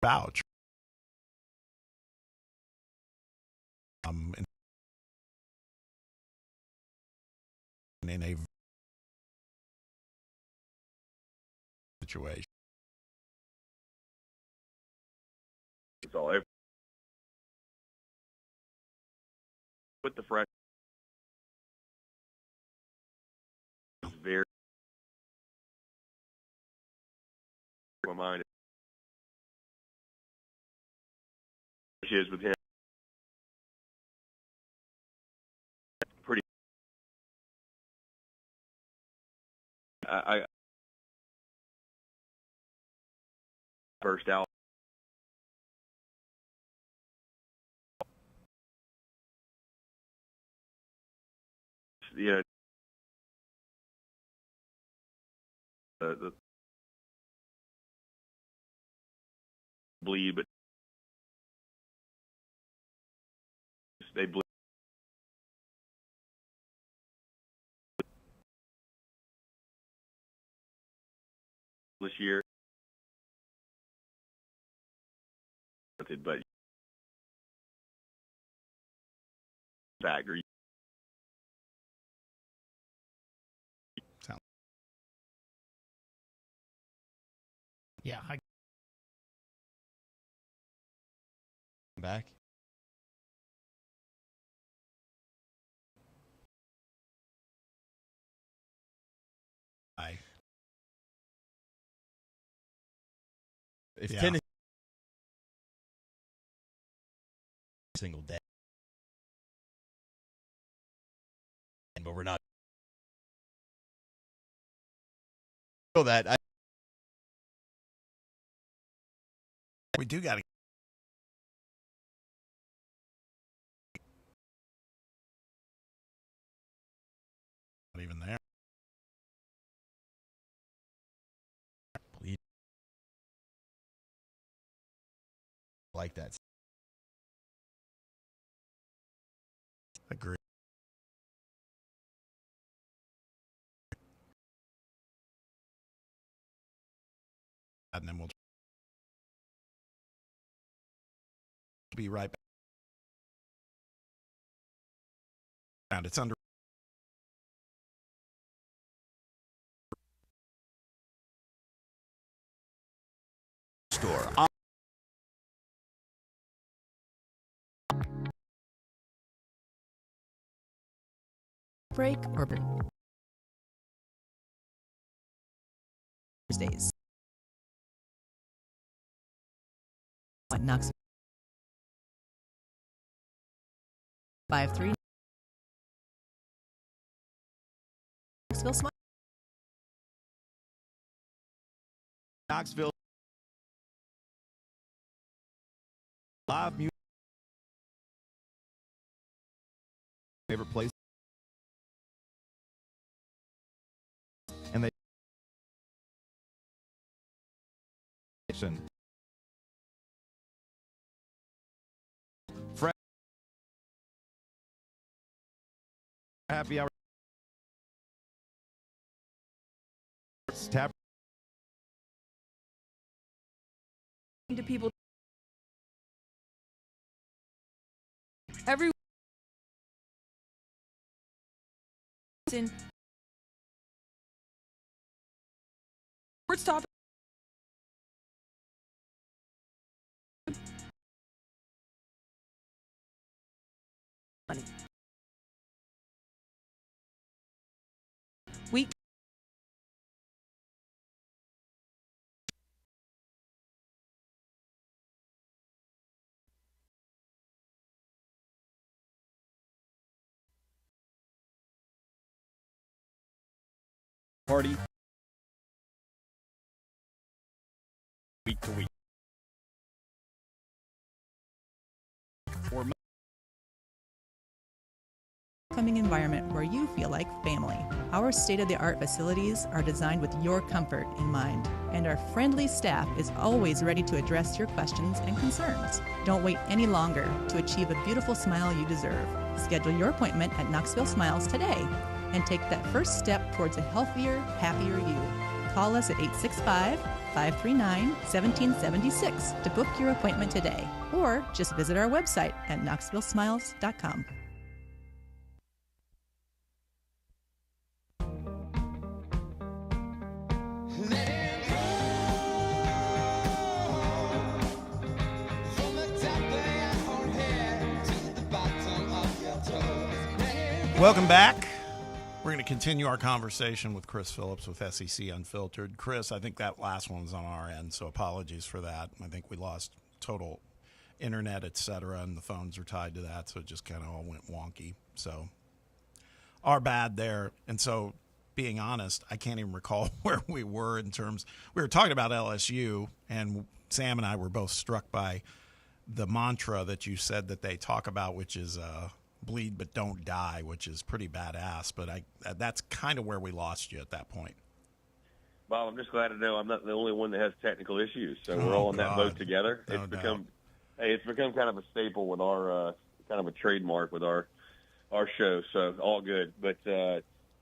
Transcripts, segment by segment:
vouch. In a situation. So with the fresh is very my mind is with him pretty. I burst out. Yeah, the bleed, but they bleed this year. But factor. Yeah, back. If Yeah. Tennessee single day, but we're not. Feel that We do got to. Not even there. Like that. Agree. And then we'll be right back. And it's under. Store. Break or Thursdays. At Knoxville 53 Knoxville Smile. Knoxville live music. Favorite place. And they happy hour tap to people every in sports topic. Money. Week. party week to week. Welcoming environment where you feel like family. Our state-of-the-art facilities are designed with your comfort in mind, and our friendly staff is always ready to address your questions and concerns. Don't wait any longer to achieve a beautiful smile you deserve. Schedule your appointment at Knoxville Smiles today and take that first step towards a healthier, happier you. Call us at 865-539-1776 to book your appointment today, or just visit our website at knoxvillesmiles.com. Welcome back. We're going to continue our conversation with Chris Phillips with SEC Unfiltered. Chris, I think that last one was on our end, so apologies for that. I think we lost total internet, et cetera, and the phones are tied to that, so it just kind of all went wonky. So our bad there. And so, being honest, I can't even recall where we were in terms – we were talking about LSU, and Sam and I were both struck by the mantra that you said that they talk about, which is bleed but don't die, which is pretty badass. But that's kind of where we lost you at that point. Bob, I'm just glad to know I'm not the only one that has technical issues. So we're all in that boat together. No doubt. It's become kind of a staple with our kind of a trademark with our show. So all good. But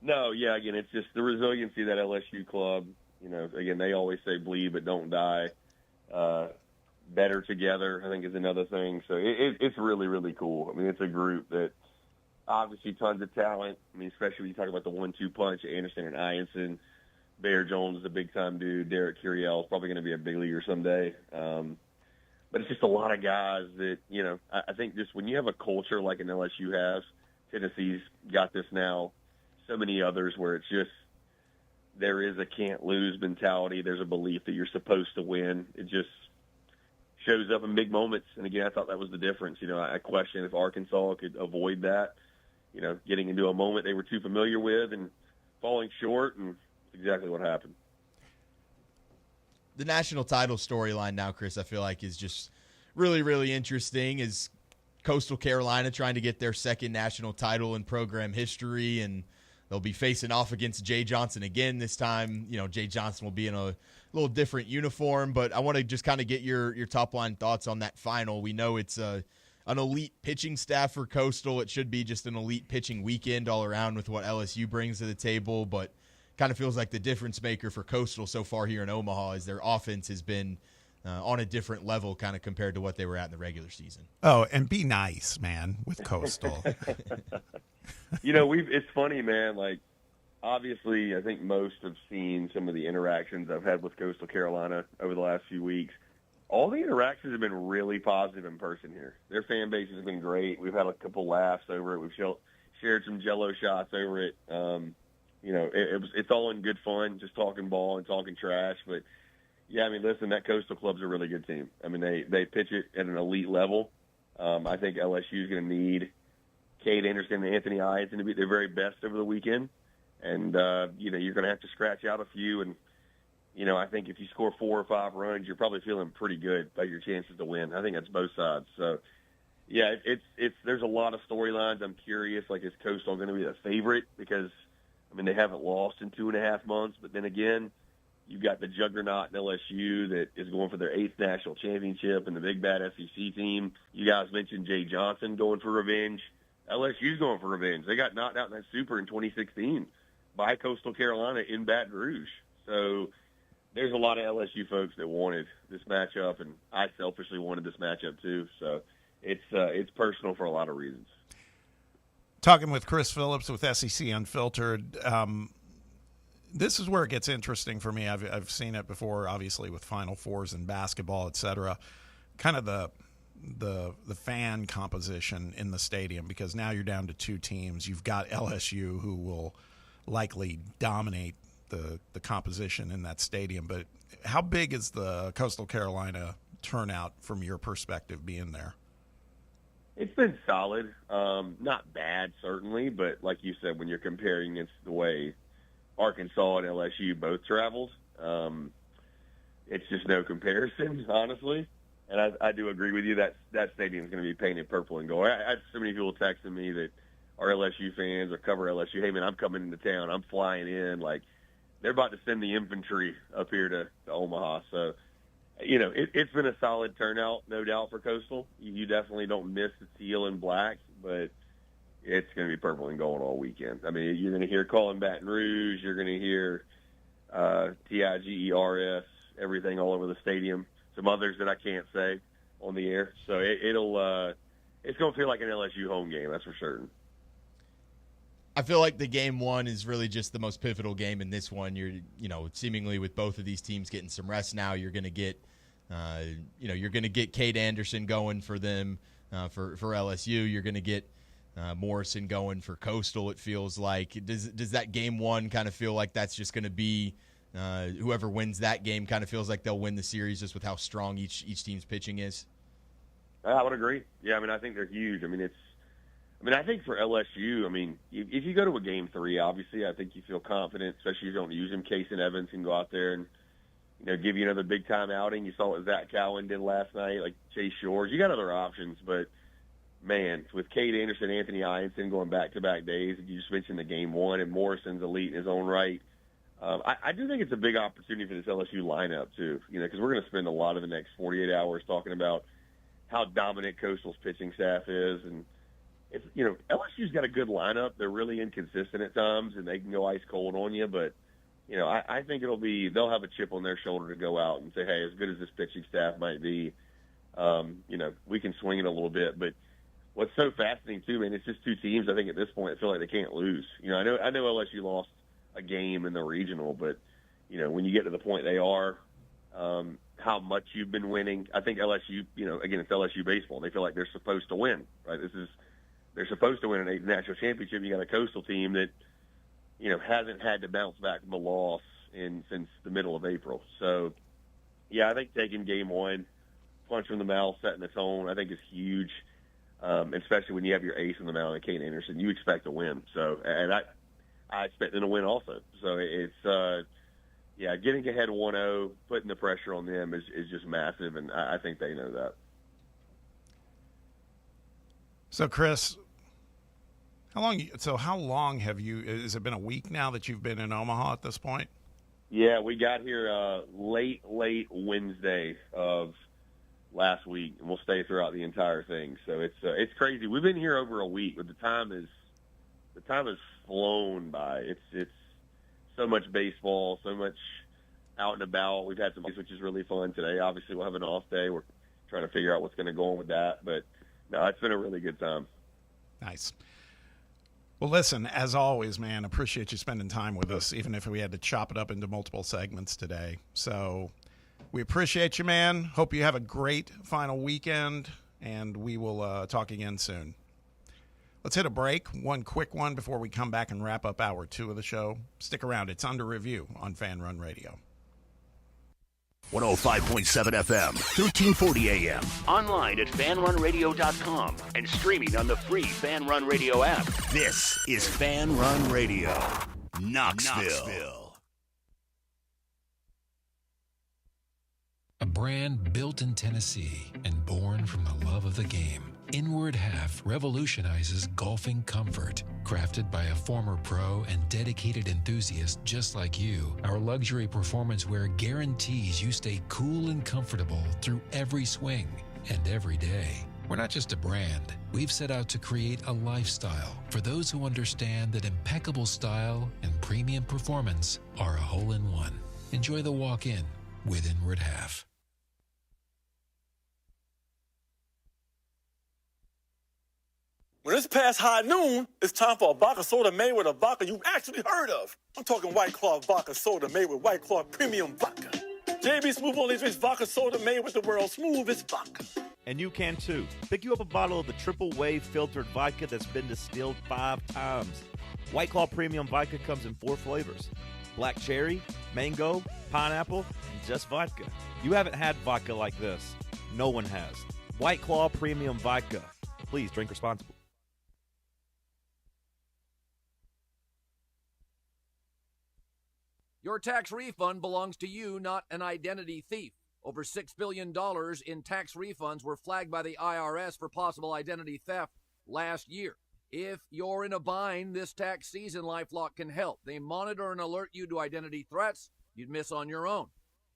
no, yeah, again, it's just the resiliency of that LSU club. You know, again, they always say bleed but don't die. Better together, I think, is another thing. So it's really, really cool. I mean, it's a group that obviously tons of talent. I mean, especially when you talk about the 1-2 punch, Anderson and Ianson. Bear Jones is a big-time dude. Derek Curiel is probably going to be a big leaguer someday. But it's just a lot of guys that, you know, I think just when you have a culture like an LSU has, Tennessee's got this now, so many others where it's just there is a can't-lose mentality. There's a belief that you're supposed to win. It just shows up in big moments. And, again, I thought that was the difference. You know, I question if Arkansas could avoid that, you know, getting into a moment they were too familiar with and falling short, and it's exactly what happened. The national title storyline now, Chris, I feel like is just really, really interesting. Is Coastal Carolina trying to get their second national title in program history, and they'll be facing off against Jay Johnson again this time. You know, Jay Johnson will be in a little different uniform, but I want to just kind of get your top-line thoughts on that final. We know it's an elite pitching staff for Coastal. It should be just an elite pitching weekend all around with what LSU brings to the table, but kind of feels like the difference maker for Coastal so far here in Omaha is their offense has been on a different level kind of compared to what they were at in the regular season. Oh, and be nice, man, with Coastal. You know, it's funny, man. Like, obviously, I think most have seen some of the interactions I've had with Coastal Carolina over the last few weeks. All the interactions have been really positive in person here. Their fan base has been great. We've had a couple laughs over it. We've shared some Jell-O shots over it. You know, it's all in good fun, just talking ball and talking trash. But, yeah, I mean, listen, that Coastal Club's a really good team. I mean, they pitch it at an elite level. I think LSU is going to need Cade Anderson and Anthony Ianson to be their very best over the weekend. And, you know, you're going to have to scratch out a few. And, you know, I think if you score 4 or 5 runs, you're probably feeling pretty good about your chances to win. I think that's both sides. So, yeah, there's a lot of storylines. I'm curious, like, is Coastal going to be the favorite? Because, I mean, they haven't lost in 2.5 months. But then again, you've got the juggernaut in LSU that is going for their 8th national championship and the big bad SEC team. You guys mentioned Jay Johnson going for revenge. LSU's going for revenge. They got knocked out in that Super in 2016 by Coastal Carolina in Baton Rouge. So there's a lot of LSU folks that wanted this matchup, and I selfishly wanted this matchup too. So it's personal for a lot of reasons. Talking with Chris Phillips with SEC Unfiltered, this is where it gets interesting for me. I've seen it before, obviously, with Final Fours in basketball, et cetera. Kind of the fan composition in the stadium, because now you're down to 2 teams. You've got LSU, who will likely dominate the composition in that stadium. But how big is the Coastal Carolina turnout from your perspective being there? It's been solid. Not bad, certainly, but like you said, when you're comparing against the way Arkansas and LSU both traveled, it's just no comparison, honestly. And I do agree with you that stadium is going to be painted purple and gold. I had so many people texting me that are LSU fans or cover LSU. Hey, man, I'm coming into town. I'm flying in. Like, they're about to send the infantry up here to Omaha. So, you know, it's been a solid turnout, no doubt, for Coastal. You definitely don't miss the teal and black, but it's going to be purple and gold all weekend. I mean, you're going to hear Colin Baton Rouge. You're going to hear TIGERS, everything all over the stadium. Some others that I can't say on the air. So it's going to feel like an LSU home game, that's for certain. I feel like the game one is really just the most pivotal game in this one. Seemingly with both of these teams getting some rest now, you're going to get, you're going to get Cade Anderson going for them for LSU. You're going to get Morrison going for Coastal. It feels like does that game one kind of feel like that's just going to be whoever wins that game kind of feels like they'll win the series just with how strong each team's pitching is? I would agree. Yeah, I mean, I think they're huge. I think for LSU, if you go to a game three, obviously, I think you feel confident, especially if you don't use him. Kason Evans can go out there and, give you another big-time outing. You saw what Zach Cowan did last night, like Chase Shores. You got other options, but, man, with Cade Anderson, Anthony Ianson going back-to-back days, you just mentioned the game one, and Morrison's elite in his own right. I do think it's a big opportunity for this LSU lineup, too, because we're going to spend a lot of the next 48 hours talking about how dominant Coastal's pitching staff is, and it's, LSU's got a good lineup. They're really inconsistent at times, and they can go ice cold on you. But, I think they'll have a chip on their shoulder to go out and say, hey, as good as this pitching staff might be, we can swing it a little bit. But what's so fascinating, too, man, it's just two teams, I think, at this point, that feel like they can't lose. I know LSU lost a game in the regional, but, when you get to the point they are, how much you've been winning, I think LSU, again, it's LSU baseball. They feel like they're supposed to win, right? They're supposed to win a national championship. You got a Coastal team that, hasn't had to bounce back from a loss since the middle of April. So, yeah, I think taking game one, punch from the mouth, setting the tone, I think is huge, especially when you have your ace in the mound, and Cade Anderson. You expect to win. So, and I expect them to win also. So it's, getting ahead 1-0, putting the pressure on them is just massive, and I think they know that. So, Chris, how long have you – has it been a week now that you've been in Omaha at this point? Yeah, we got here late Wednesday of last week, and we'll stay throughout the entire thing. So it's crazy. We've been here over a week, but the time has flown by. It's so much baseball, so much out and about. We've had some, which is really fun today. Obviously, we'll have an off day. We're trying to figure out what's going to go on with that, but no, it's been a really good time. Nice. Well, listen, as always, man, appreciate you spending time with us, even if we had to chop it up into multiple segments today. So we appreciate you, man. Hope you have a great final weekend, and we will talk again soon. Let's hit a break, one quick one before we come back and wrap up hour 2 of the show. Stick around. It's Under Review on Fan Run Radio. 105.7 FM, 1340 AM. Online at fanrunradio.com and streaming on the free Fan Run Radio app. This is Fan Run Radio, Knoxville. A brand built in Tennessee and born from the love of the game. Inward Half revolutionizes golfing comfort. Crafted by a former pro and dedicated enthusiast just like you, our luxury performance wear guarantees you stay cool and comfortable through every swing and every day. We're not just a brand. We've set out to create a lifestyle for those who understand that impeccable style and premium performance are a hole-in-one. Enjoy the walk-in with Inward Half. When it's past high noon, it's time for a vodka soda made with a vodka you actually heard of. I'm talking White Claw vodka soda made with White Claw premium vodka. JB Smooth only drinks vodka soda made with the world's smoothest vodka. And you can too. Pick you up a bottle of the Triple Wave filtered vodka that's been distilled 5 times. White Claw premium vodka comes in 4 flavors: black cherry, mango, pineapple, and just vodka. You haven't had vodka like this. No one has. White Claw premium vodka. Please drink responsibly. Your tax refund belongs to you, not an identity thief. Over $6 billion in tax refunds were flagged by the IRS for possible identity theft last year. If you're in a bind this tax season, LifeLock can help. They monitor and alert you to identity threats you'd miss on your own,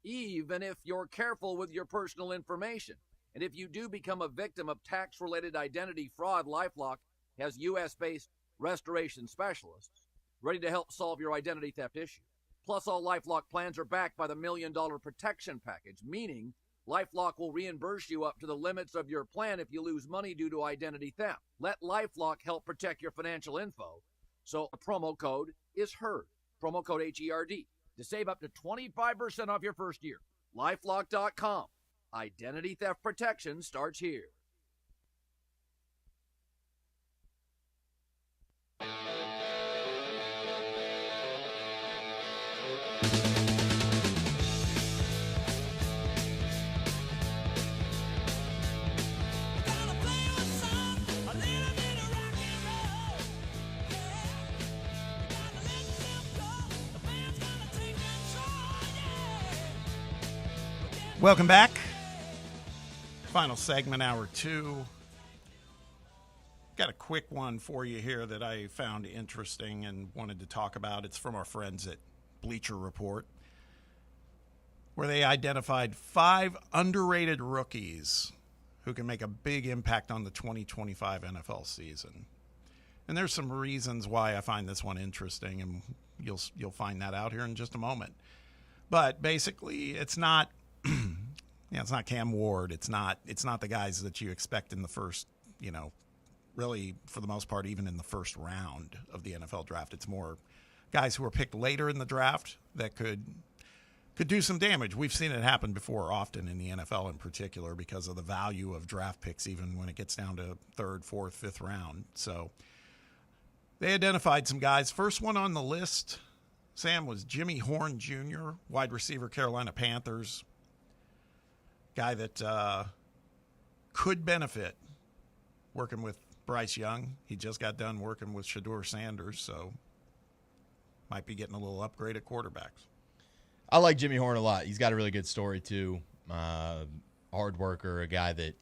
even if you're careful with your personal information. And if you do become a victim of tax-related identity fraud, LifeLock has U.S.-based restoration specialists ready to help solve your identity theft issue. Plus, all LifeLock plans are backed by the $1 Million Protection Package, meaning LifeLock will reimburse you up to the limits of your plan if you lose money due to identity theft. Let LifeLock help protect your financial info. So the promo code is HERD, promo code HERD, to save up to 25% off your first year. LifeLock.com. Identity theft protection starts here. Welcome back. Final segment, hour 2. Got a quick one for you here that I found interesting and wanted to talk about. It's from our friends at Bleacher Report, where they identified 5 underrated rookies who can make a big impact on the 2025 NFL season. And there's some reasons why I find this one interesting, and you'll find that out here in just a moment. But basically, it's not it's not Cam Ward. It's not the guys that you expect in the first, really for the most part, even in the first round of the NFL draft. It's more guys who are picked later in the draft that could do some damage. We've seen it happen before often in the NFL in particular because of the value of draft picks, even when it gets down to 3rd, 4th, 5th round. So they identified some guys. First one on the list, Sam, was Jimmy Horn Jr., wide receiver, Carolina Panthers. Guy that could benefit working with Bryce Young. He just got done working with Shedeur Sanders, so might be getting a little upgrade at quarterbacks. I like Jimmy Horn a lot. He's got a really good story too. Hard worker, a guy that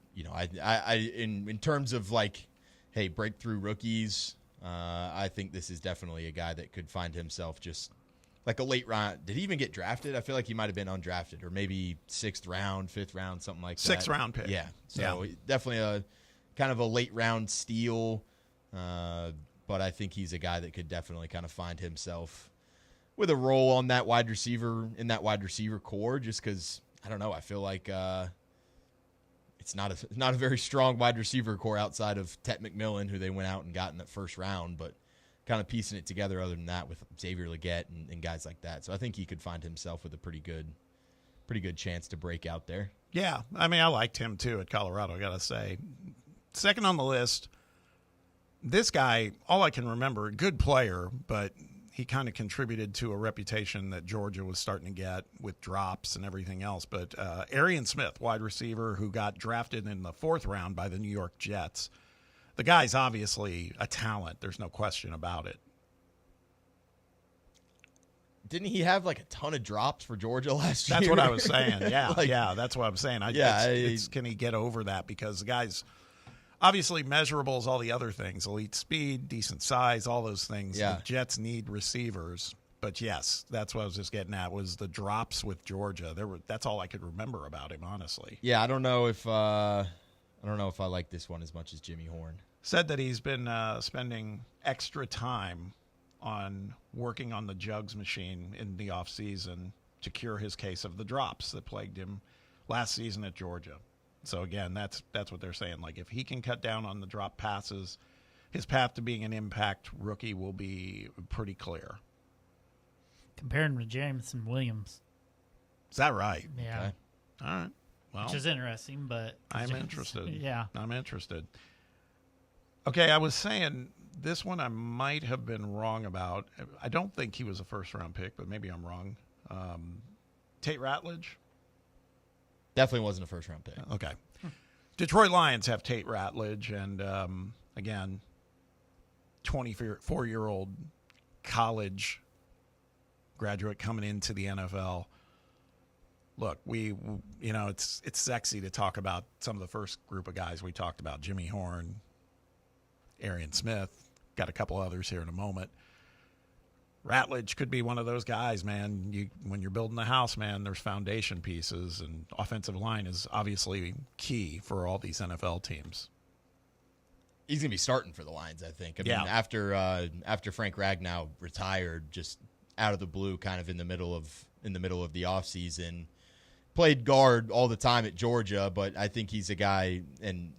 I in terms of breakthrough rookies. I think this is definitely a guy that could find himself just like a late round. Did he even get drafted? I feel like he might have been undrafted, or maybe 6th round, 5th round, something like that. 6th round pick. Yeah. So definitely a kind of a late round steal. But I think he's a guy that could definitely kind of find himself with a role on that wide receiver core, just because, I don't know, I feel like it's not a very strong wide receiver core outside of Tet McMillan, who they went out and got in that first round, but kind of piecing it together other than that with Xavier Legette and guys like that. So I think he could find himself with a pretty good chance to break out there. Yeah, I mean, I liked him too at Colorado, I got to say. Second on the list, this guy, all I can remember, good player, but he kind of contributed to a reputation that Georgia was starting to get with drops and everything else. But Arian Smith, wide receiver, who got drafted in the 4th round by the New York Jets. The guy's obviously a talent. There's no question about it. Didn't he have like a ton of drops for Georgia last year? That's what I was saying. Yeah, that's what I'm saying. It's can he get over that? Because the guy's obviously measurable as all the other things. Elite speed, decent size, all those things. Yeah. The Jets need receivers. But, yes, that's what I was just getting at, was the drops with Georgia. That's all I could remember about him, honestly. Yeah, I don't know if I like this one as much as Jimmy Horn. Said that he's been spending extra time on working on the jugs machine in the offseason to cure his case of the drops that plagued him last season at Georgia. So, again, that's what they're saying. Like, if he can cut down on the drop passes, his path to being an impact rookie will be pretty clear. Comparing with Jameson Williams. Is that right? Yeah. Okay. All right. Well, which is interesting, but I'm interested. Yeah. I'm interested. Okay, I was saying this one I might have been wrong about. I don't think he was a first-round pick, but maybe I'm wrong. Tate Ratledge? Definitely wasn't a first-round pick. Okay. Detroit Lions have Tate Ratledge, and, again, 24-year-old college graduate coming into the NFL. Look, it's sexy to talk about some of the first group of guys we talked about, Jimmy Horn, Arian Smith, got a couple others here in a moment. Ratledge could be one of those guys, man. When you're building a house, man, there's foundation pieces, and offensive line is obviously key for all these NFL teams. He's going to be starting for the Lions, I think. I mean, after Frank Ragnow retired, just out of the blue, kind of in the middle of the offseason. Played guard all the time at Georgia, but I think he's a guy, and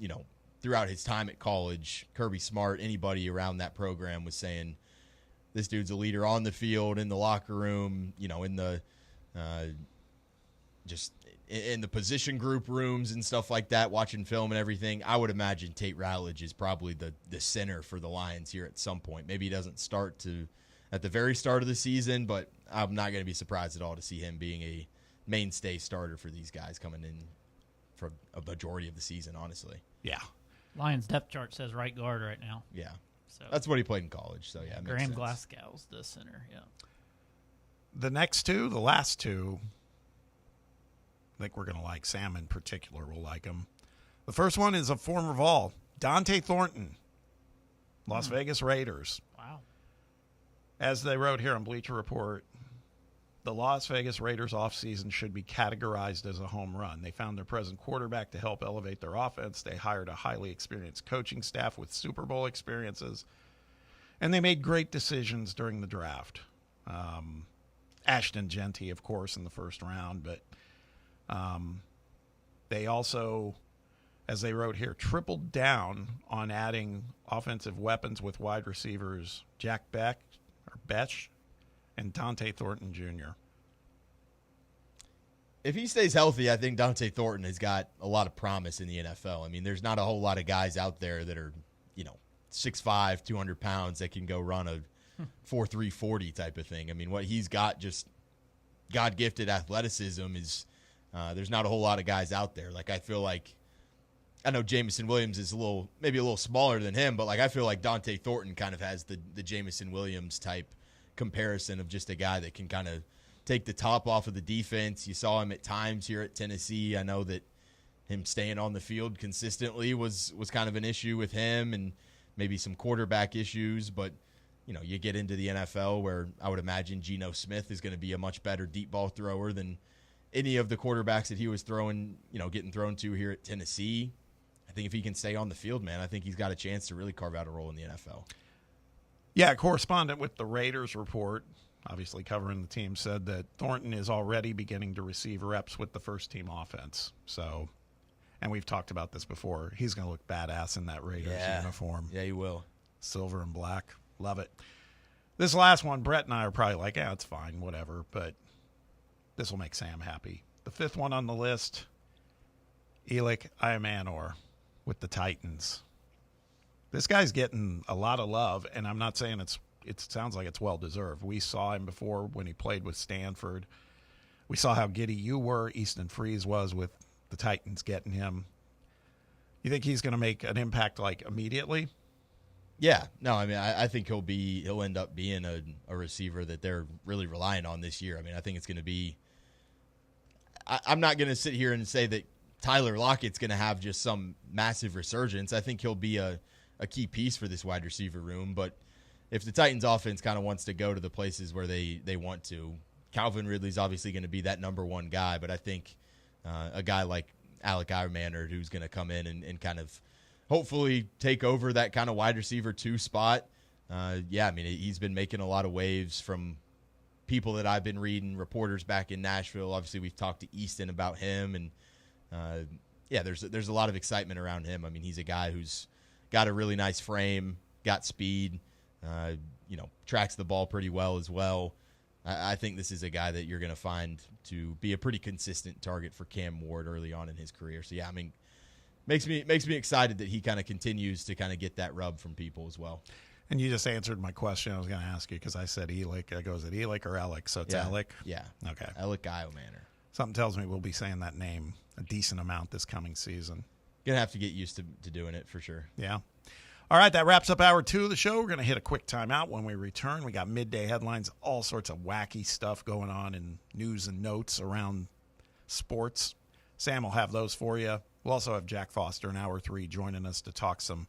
throughout his time at college, Kirby Smart, anybody around that program was saying this dude's a leader on the field, in the locker room, in the just in the position group rooms and stuff like that, watching film and everything. I would imagine Tate Ratledge is probably the center for the Lions here at some point. Maybe he doesn't start at the very start of the season, but I'm not going to be surprised at all to see him being a mainstay starter for these guys coming in for a majority of the season, honestly. Yeah. Lions depth chart says right guard right now. Yeah. So that's what he played in college. So, yeah, it makes Graham sense. Glasgow's the center, yeah. The last two, I think we're going to like. Sam in particular will like them. The first one is a former Vol, Dante Thornton, Las Vegas Raiders. Wow. As they wrote here on Bleacher Report, the Las Vegas Raiders offseason should be categorized as a home run. They found their present quarterback to help elevate their offense. They hired a highly experienced coaching staff with Super Bowl experiences. And they made great decisions during the draft. Ashton Genty, of course, in the first round. But they also, as they wrote here, tripled down on adding offensive weapons with wide receivers Jack Beck and Dante Thornton Jr. If he stays healthy, I think Dante Thornton has got a lot of promise in the NFL. I mean, there's not a whole lot of guys out there that are, 6'5", 200 pounds that can go run a 4.3 40 type of thing. I mean, what he's got, just God-gifted athleticism, is there's not a whole lot of guys out there. Like, I feel like, I know Jameson Williams is maybe a little smaller than him, but I feel like Dante Thornton kind of has the Jameson Williams type comparison of just a guy that can kind of take the top off of the defense. You saw him at times here at Tennessee. I know that him staying on the field consistently was kind of an issue with him, and maybe some quarterback issues. But, you get into the NFL where I would imagine Geno Smith is going to be a much better deep ball thrower than any of the quarterbacks that he was throwing, getting thrown to here at Tennessee. I think if he can stay on the field, man, I think he's got a chance to really carve out a role in the NFL. Yeah, a correspondent with the Raiders report, obviously covering the team, said that Thornton is already beginning to receive reps with the first-team offense. So, and we've talked about this before. He's going to look badass in that Raiders uniform. Yeah, he will. Silver and black. Love it. This last one, Brett and I are probably like, it's fine, whatever. But this will make Sam happy. The fifth one on the list, Elik Iamanor with the Titans. This guy's getting a lot of love, and I'm not saying it sounds like it's well-deserved. We saw him before when he played with Stanford. We saw how giddy you were, Easton Freeze was, with the Titans getting him. You think he's going to make an impact, immediately? Yeah. No, I mean, I think he'll end up being a receiver that they're really relying on this year. I mean, I think it's going to be – I'm not going to sit here and say that Tyler Lockett's going to have just some massive resurgence. I think he'll be a key piece for this wide receiver room. But if the Titans offense kind of wants to go to the places where they want to, Calvin Ridley's obviously going to be that number one guy. But I think a guy like Elik Iamanor, who's going to come in and kind of hopefully take over that kind of wide receiver 2 spot. I mean, he's been making a lot of waves from people that I've been reading, reporters back in Nashville. Obviously, we've talked to Easton about him. And, there's a lot of excitement around him. I mean, he's a guy who's got a really nice frame, got speed, tracks the ball pretty well as well. I think this is a guy that you're going to find to be a pretty consistent target for Cam Ward early on in his career. So, I mean, makes me excited that he kind of continues to kind of get that rub from people as well. And you just answered my question I was going to ask you, because I said Elik. I go, is it Elik or Elik? So it's Elik? Yeah. Okay. Elik Iamanor. Something tells me we'll be saying that name a decent amount this coming season. Going to have to get used to doing it for sure. Yeah. All right, that wraps up hour 2 of the show. We're going to hit a quick timeout. When we return, we got midday headlines, all sorts of wacky stuff going on in news and notes around sports. Sam will have those for you. We'll also have Jack Foster in hour 3 joining us to talk some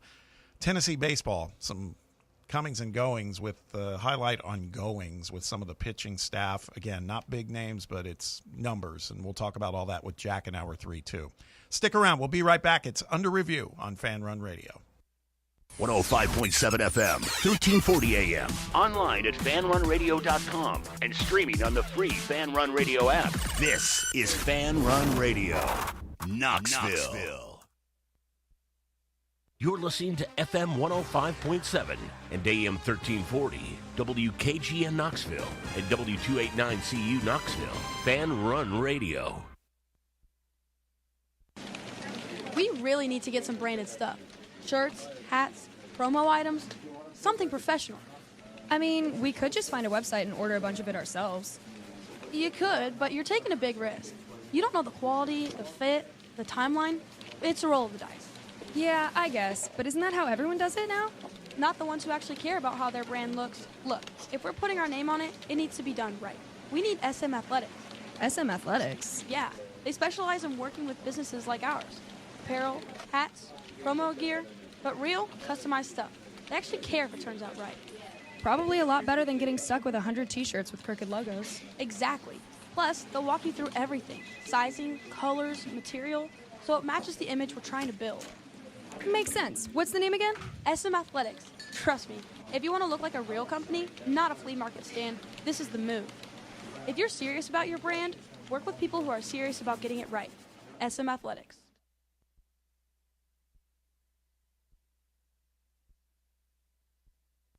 Tennessee baseball, some comings and goings, with the highlight on goings with some of the pitching staff. Again, not big names, but it's numbers, and we'll talk about all that with Jack in hour 3 too. Stick around. We'll be right back. It's Under Review on Fan Run Radio. 105.7 FM, 1340 AM. Online at fanrunradio.com and streaming on the free Fan Run Radio app. This is Fan Run Radio, Knoxville. You're listening to FM 105.7 and AM 1340, WKGN Knoxville, and W289CU Knoxville. Fan Run Radio. We really need to get some branded stuff. Shirts, hats, promo items, something professional. I mean, we could just find a website and order a bunch of it ourselves. You could, but you're taking a big risk. You don't know the quality, the fit, the timeline. It's a roll of the dice. Yeah, I guess, but isn't that how everyone does it now? Not the ones who actually care about how their brand looks. Look, if we're putting our name on it, it needs to be done right. We need SM Athletics. SM Athletics? Yeah, they specialize in working with businesses like ours. Apparel, hats, promo gear, but real, customized stuff. They actually care if it turns out right. Probably a lot better than getting stuck with 100 t-shirts with crooked logos. Exactly. Plus, they'll walk you through everything. Sizing, colors, material, so it matches the image we're trying to build. Makes sense. What's the name again? SM Athletics. Trust me, if you want to look like a real company, not a flea market stand, this is the move. If you're serious about your brand, work with people who are serious about getting it right. SM Athletics.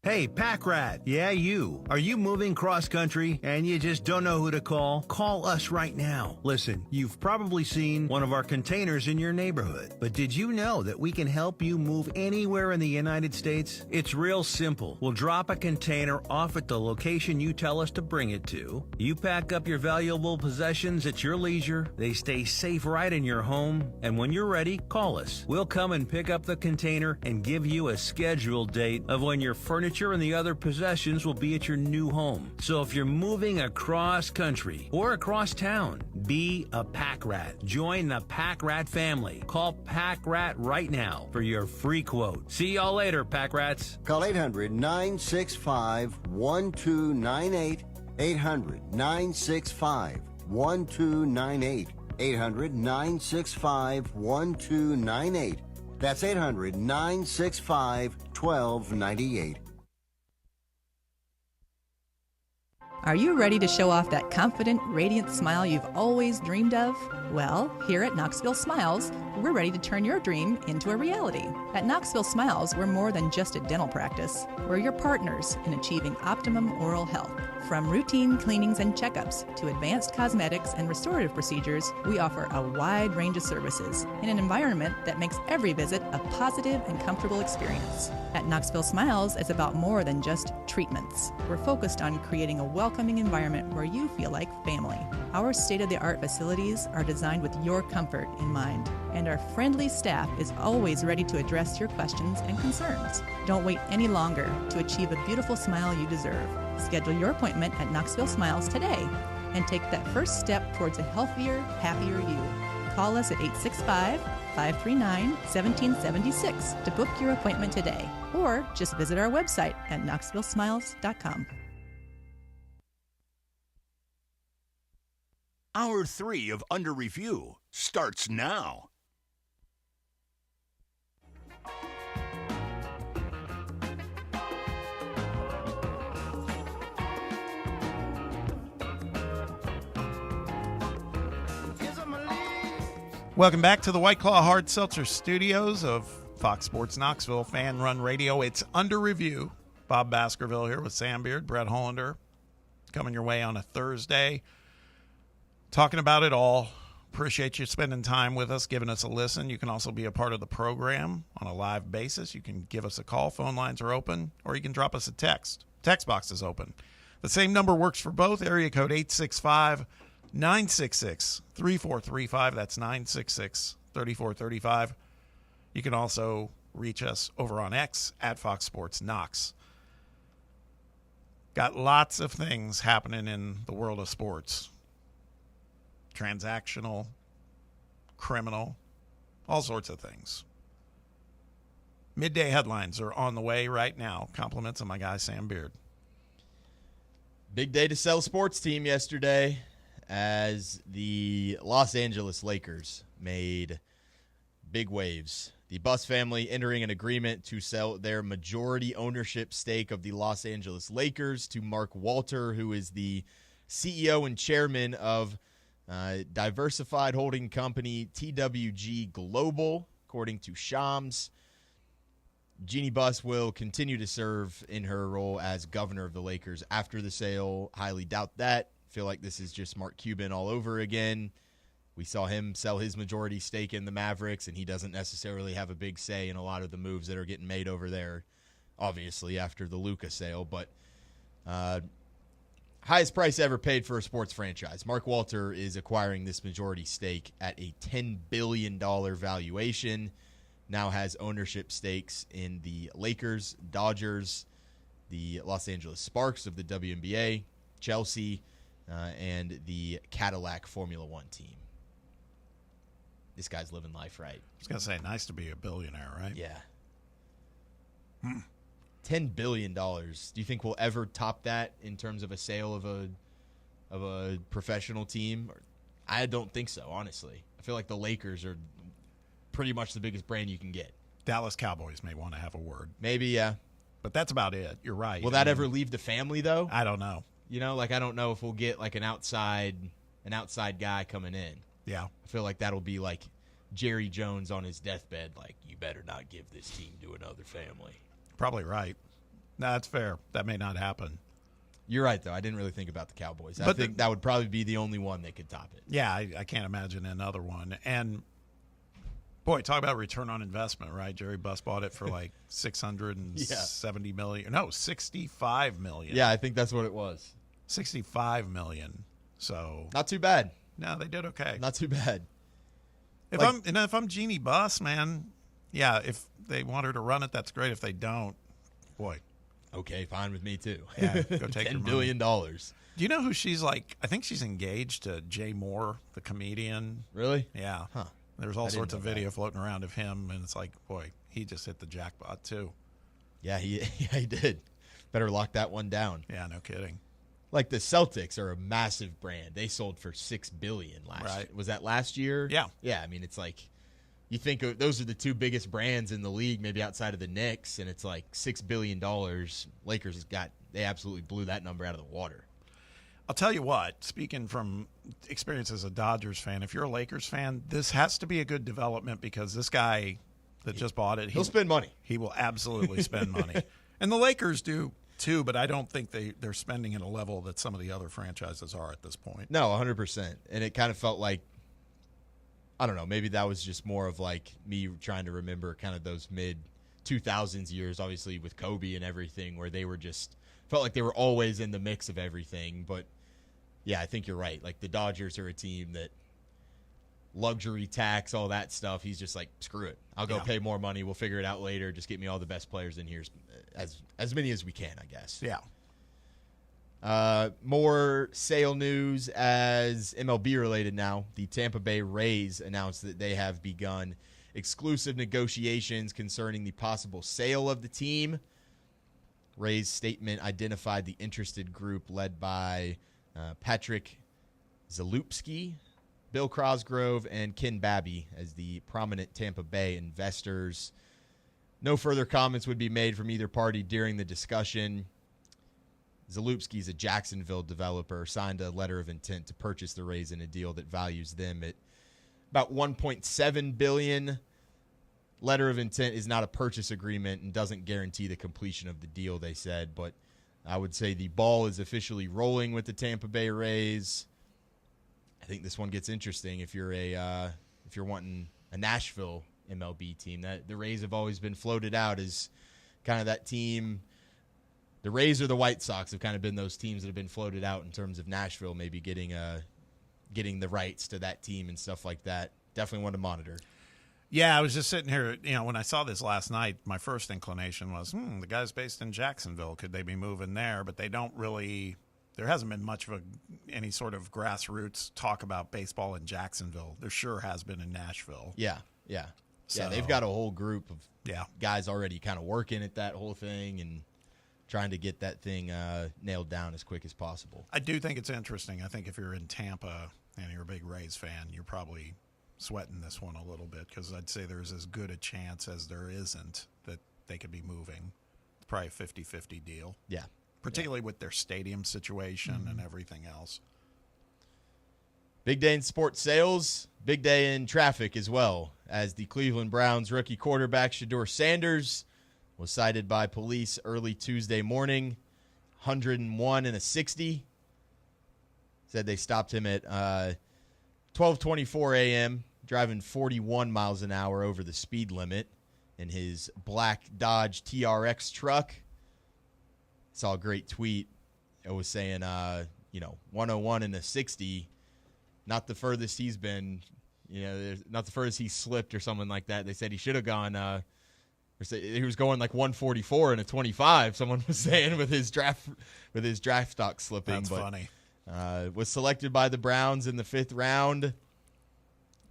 Hey, Pack Rat. Yeah, you. Are you moving cross country and you just don't know who to call? Call us right now. Listen, you've probably seen one of our containers in your neighborhood, but did you know that we can help you move anywhere in the United States? It's real simple. We'll drop a container off at the location you tell us to bring it to. You pack up your valuable possessions at your leisure. They stay safe right in your home. And when you're ready, call us. We'll come and pick up the container and give you a scheduled date of when your furniture and the other possessions will be at your new home. So if you're moving across country or across town, be a Pack Rat. Join the Pack Rat family. Call Pack Rat right now for your free quote. See y'all later, Pack Rats. Call 800-965-1298. 800-965-1298. 800-965-1298. That's 800-965-1298. Are you ready to show off that confident, radiant smile you've always dreamed of? Well, here at Knoxville Smiles, we're ready to turn your dream into a reality. At Knoxville Smiles, we're more than just a dental practice. We're your partners in achieving optimum oral health. From routine cleanings and checkups to advanced cosmetics and restorative procedures, we offer a wide range of services in an environment that makes every visit a positive and comfortable experience. At Knoxville Smiles, it's about more than just treatments. We're focused on creating a welcoming environment where you feel like family. Our state-of-the-art facilities are designed with your comfort in mind, and our friendly staff is always ready to address your questions and concerns. Don't wait any longer to achieve a beautiful smile you deserve. Schedule your appointment at Knoxville Smiles today and take that first step towards a healthier, happier you. Call us at 865-539-1776 to book your appointment today, or just visit our website at knoxvillesmiles.com. Hour 3 of Under Review starts now. Welcome back to the White Claw Hard Seltzer studios of Fox Sports Knoxville Fan Run Radio. It's Under Review. Bob Baskerville here with Sam Beard, Brett Hollander, coming your way on a Thursday. Talking about it all. Appreciate you spending time with us, giving us a listen. You can also be a part of the program on a live basis. You can give us a call. Phone lines are open, or you can drop us a text. Text box is open. The same number works for both. Area code 865-966-3435. That's 966-3435. You can also reach us over on X at Fox Sports Knox. Got lots of things happening in the world of sports. Transactional, criminal, all sorts of things. Midday headlines are on the way right now. Compliments of my guy Sam Beard. Big day to sell a sports team yesterday as the Los Angeles Lakers made big waves. The Buss family entering an agreement to sell their majority ownership stake of the Los Angeles Lakers to Mark Walter, who is the CEO and chairman of diversified holding company TWG Global, according to Shams. Jeannie Buss will continue to serve in her role as governor of the Lakers after the sale. Highly doubt that. Feel like this is just Mark Cuban all over again. We saw him sell his majority stake in the Mavericks, and he doesn't necessarily have a big say in a lot of the moves that are getting made over there, obviously, after the Luka sale. But highest price ever paid for a sports franchise. Mark Walter is acquiring this majority stake at a $10 billion valuation. Now has ownership stakes in the Lakers, Dodgers, the Los Angeles Sparks of the WNBA, Chelsea, and the Cadillac Formula One team. This guy's living life right. I was going to say, nice to be a billionaire, right? Yeah. $10 billion. Do you think we'll ever top that in terms of a sale of a professional team? I don't think so, honestly. I feel like the Lakers are pretty much the biggest brand you can get. Dallas Cowboys may want to have a word. Maybe, yeah. But that's about it. You're right. Will that ever leave the family, though? I don't know. You know, like I don't know if we'll get like an outside guy coming in. Yeah. I feel like that'll be like Jerry Jones on his deathbed, like, you better not give this team to another family. Probably right. No, that's fair. That may not happen. You're right, though. I didn't really think about the Cowboys. I think that would probably be the only one that could top it. Yeah, I can't imagine another one. And, boy, talk about return on investment, right? Jerry Buss bought it for like $670 million. No, $65 million. Yeah, I think that's what it was. $65 million. So not too bad. No, they did okay. Not too bad. If I'm Jeannie Buss, man, yeah, if they want her to run it, that's great. If they don't, boy. Okay, fine with me too. Yeah, go take $10 billion. Do you know who she's like? I think she's engaged to Jay Moore, the comedian. Really? Yeah. Huh. There's all sorts of video floating around of him, and it's like, boy, he just hit the jackpot too. Yeah, he did. Better lock that one down. Yeah, no kidding. Like the Celtics are a massive brand. They sold for $6 billion last year. Was that last year? Yeah. Yeah, I mean, it's like you think of, those are the two biggest brands in the league, maybe outside of the Knicks, and it's like $6 billion. Lakers they absolutely blew that number out of the water. I'll tell you what, speaking from experience as a Dodgers fan, if you're a Lakers fan, this has to be a good development because this guy that just bought it, he'll spend money. He will absolutely spend money. And the Lakers do too, but I don't think they're spending at a level that some of the other franchises are at this point. No, 100%. And it kind of felt like, I don't know, maybe that was just more of like me trying to remember kind of those mid-2000s years, obviously with Kobe and everything, where they were just, felt like they were always in the mix of everything. But, yeah, I think you're right. Like, the Dodgers are a team that luxury tax, all that stuff, he's just like, screw it. I'll go pay more money. We'll figure it out later. Just get me all the best players in here, as many as we can, I guess. Yeah. More sale news as MLB related now. The Tampa Bay Rays announced that they have begun exclusive negotiations concerning the possible sale of the team. Rays statement identified the interested group led by Patrick Zalupski, Bill Cosgrove, and Ken Babby as the prominent Tampa Bay investors. No further comments would be made from either party during the discussion. Zalupski is a Jacksonville developer, signed a letter of intent to purchase the Rays in a deal that values them at about $1.7 billion. Letter of intent is not a purchase agreement and doesn't guarantee the completion of the deal, they said. But I would say the ball is officially rolling with the Tampa Bay Rays. I think this one gets interesting if you're wanting a Nashville MLB team. That the Rays have always been floated out as kind of that team. The Rays or the White Sox have kind of been those teams that have been floated out in terms of Nashville maybe getting the rights to that team and stuff like that. Definitely one to monitor. Yeah, I was just sitting here, when I saw this last night, my first inclination was, the guy's based in Jacksonville. Could they be moving there? But they don't really – there hasn't been much of any sort of grassroots talk about baseball in Jacksonville. There sure has been in Nashville. Yeah, yeah. So, yeah, they've got a whole group of Yeah. guys already kind of working at that whole thing and trying to get that thing nailed down as quick as possible. I do think it's interesting. I think if you're in Tampa and you're a big Rays fan, you're probably sweating this one a little bit because I'd say there's as good a chance as there isn't that they could be moving. It's probably a 50-50 deal. Yeah. Particularly with their stadium situation and everything else. Big day in sports sales, big day in traffic as well, as the Cleveland Browns rookie quarterback Shedeur Sanders was cited by police early Tuesday morning, 101 and a 60. Said they stopped him at 12:24 a.m., driving 41 miles an hour over the speed limit in his black Dodge TRX truck. Saw a great tweet. It was saying, 101 and a 60, not the furthest he's been, not the furthest he slipped or something like that. They said he should have gone, he was going like 144 and a 25, someone was saying, with his draft stock slipping. That's funny. Was selected by the Browns in the 5th round.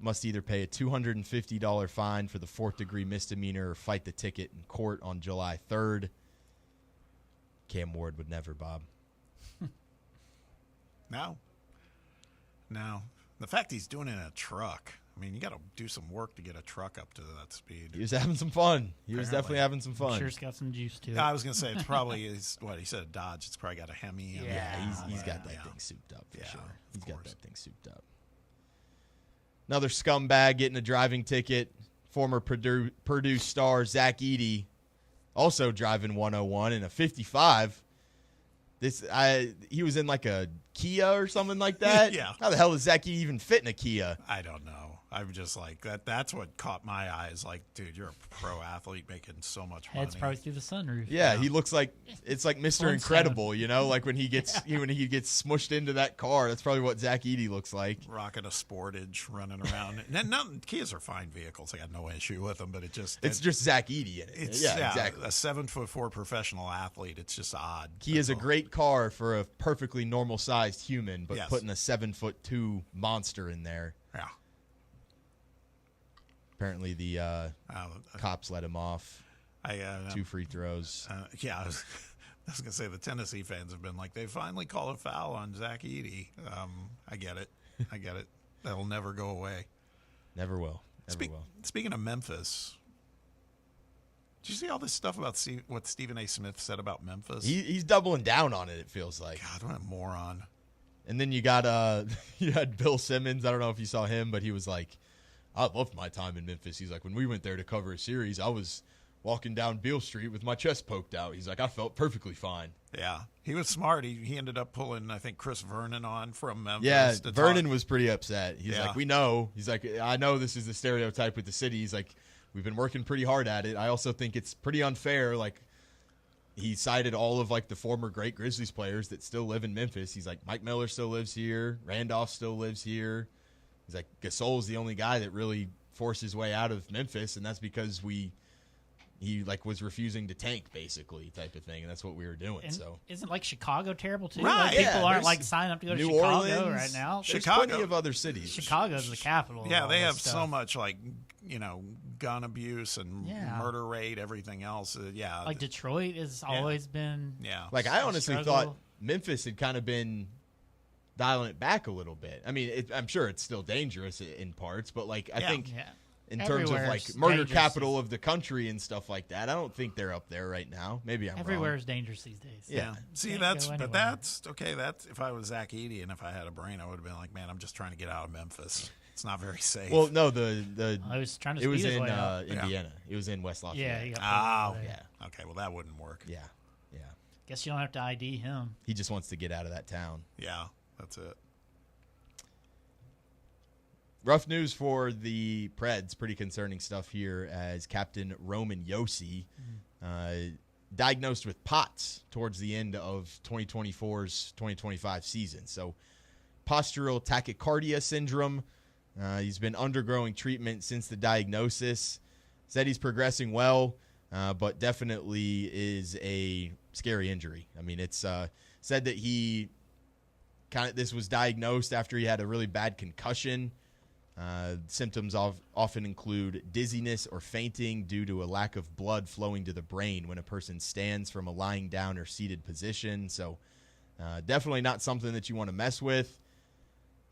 Must either pay a $250 fine for the 4th-degree misdemeanor or fight the ticket in court on July 3rd. Cam Ward would never, Bob. No. The fact he's doing it in a truck, I mean, you got to do some work to get a truck up to that speed. He was having some fun. He was definitely having some fun. I'm sure it's got some juice to it. I was going to say, it's probably, he said a Dodge. It's probably got a Hemi. He's got that thing souped up for sure. He's got that thing souped up. Another scumbag getting a driving ticket. Former Purdue star Zach Edey, also driving 101 in a 55. He was in like a Kia or something like that. Yeah. How the hell does Zach Edey even fit in a Kia? I don't know. I'm just like, that's what caught my eyes. Like, dude, you're a pro athlete making so much money. Head's probably through the sunroof. Yeah, he looks like, it's like Mr. Flintstone. Incredible, like when he gets smushed into that car. That's probably what Zach Edey looks like. Rocking a Sportage, running around. Kias are fine vehicles. I got no issue with them, but it's just Zach Edey in it. Exactly. A 7'4" professional athlete. It's just odd. Kia's a great car for a perfectly normal-sized human, but Yes. putting a 7'2" monster in there. Yeah. Apparently the cops let him off. 2 free throws. I was going to say the Tennessee fans have been like, they finally called a foul on Zach Edey. I get it. That'll never go away. Never will. Speaking of Memphis, did you see all this stuff about what Stephen A. Smith said about Memphis? He's doubling down on it, it feels like. God, what a moron. And then you got you had Bill Simmons. I don't know if you saw him, but he was like, I loved my time in Memphis. He's like, when we went there to cover a series, I was walking down Beale Street with my chest poked out. He's like, I felt perfectly fine. Yeah, he was smart. He ended up pulling, I think, Chris Vernon on from Memphis. Yeah, Vernon was pretty upset. He's Yeah. like, we know. He's like, I know this is the stereotype with the city. He's like, we've been working pretty hard at it. I also think it's pretty unfair. Like, he cited all of like the former great Grizzlies players that still live in Memphis. He's like, Mike Miller still lives here. Randolph still lives here. He's like, Gasol's the only guy that really forced his way out of Memphis, and that's because he like was refusing to tank, basically, type of thing, and that's what we were doing. And so isn't like Chicago terrible too? Right, Like, people aren't there's like signing up to go to New Chicago Orleans, right now. There's Chicago- plenty of other cities. Chicago's the capital. Yeah, of they all have this so stuff. much like gun abuse and Yeah. murder rate, everything else. Like Detroit has always been. Yeah. Like, I honestly struggle. thought Memphis had kind of been dialing it back a little bit. I mean, I'm sure it's still dangerous in parts, but like I think in terms of like Everywhere's murder dangerous. capital of the country and stuff like that, I don't think they're up there right now. Maybe I'm Everywhere wrong. is dangerous these days. Yeah. See, Can't that's go but anywhere. that's okay. That's if I was Zach Edey and if I had a brain, I would have been like, man, I'm just trying to get out of Memphis. It's not very safe. Well, no, the I was trying to it was speed his in way out. Indiana. It was in West Lafayette. Yeah, he got pulled over yeah. there. Okay, well that wouldn't work. yeah. Guess you don't have to ID him. He just wants to get out of that town. Yeah, that's it. Rough news for the Preds. Pretty concerning stuff here as Captain Roman Josi diagnosed with POTS towards the end of 2024's 2025 season. So postural tachycardia syndrome. He's been undergoing treatment since the diagnosis. Said he's progressing well, but definitely is a scary injury. I mean, it's said that this was diagnosed after he had a really bad concussion. Symptoms often include dizziness or fainting due to a lack of blood flowing to the brain when a person stands from a lying down or seated position. So definitely not something that you want to mess with.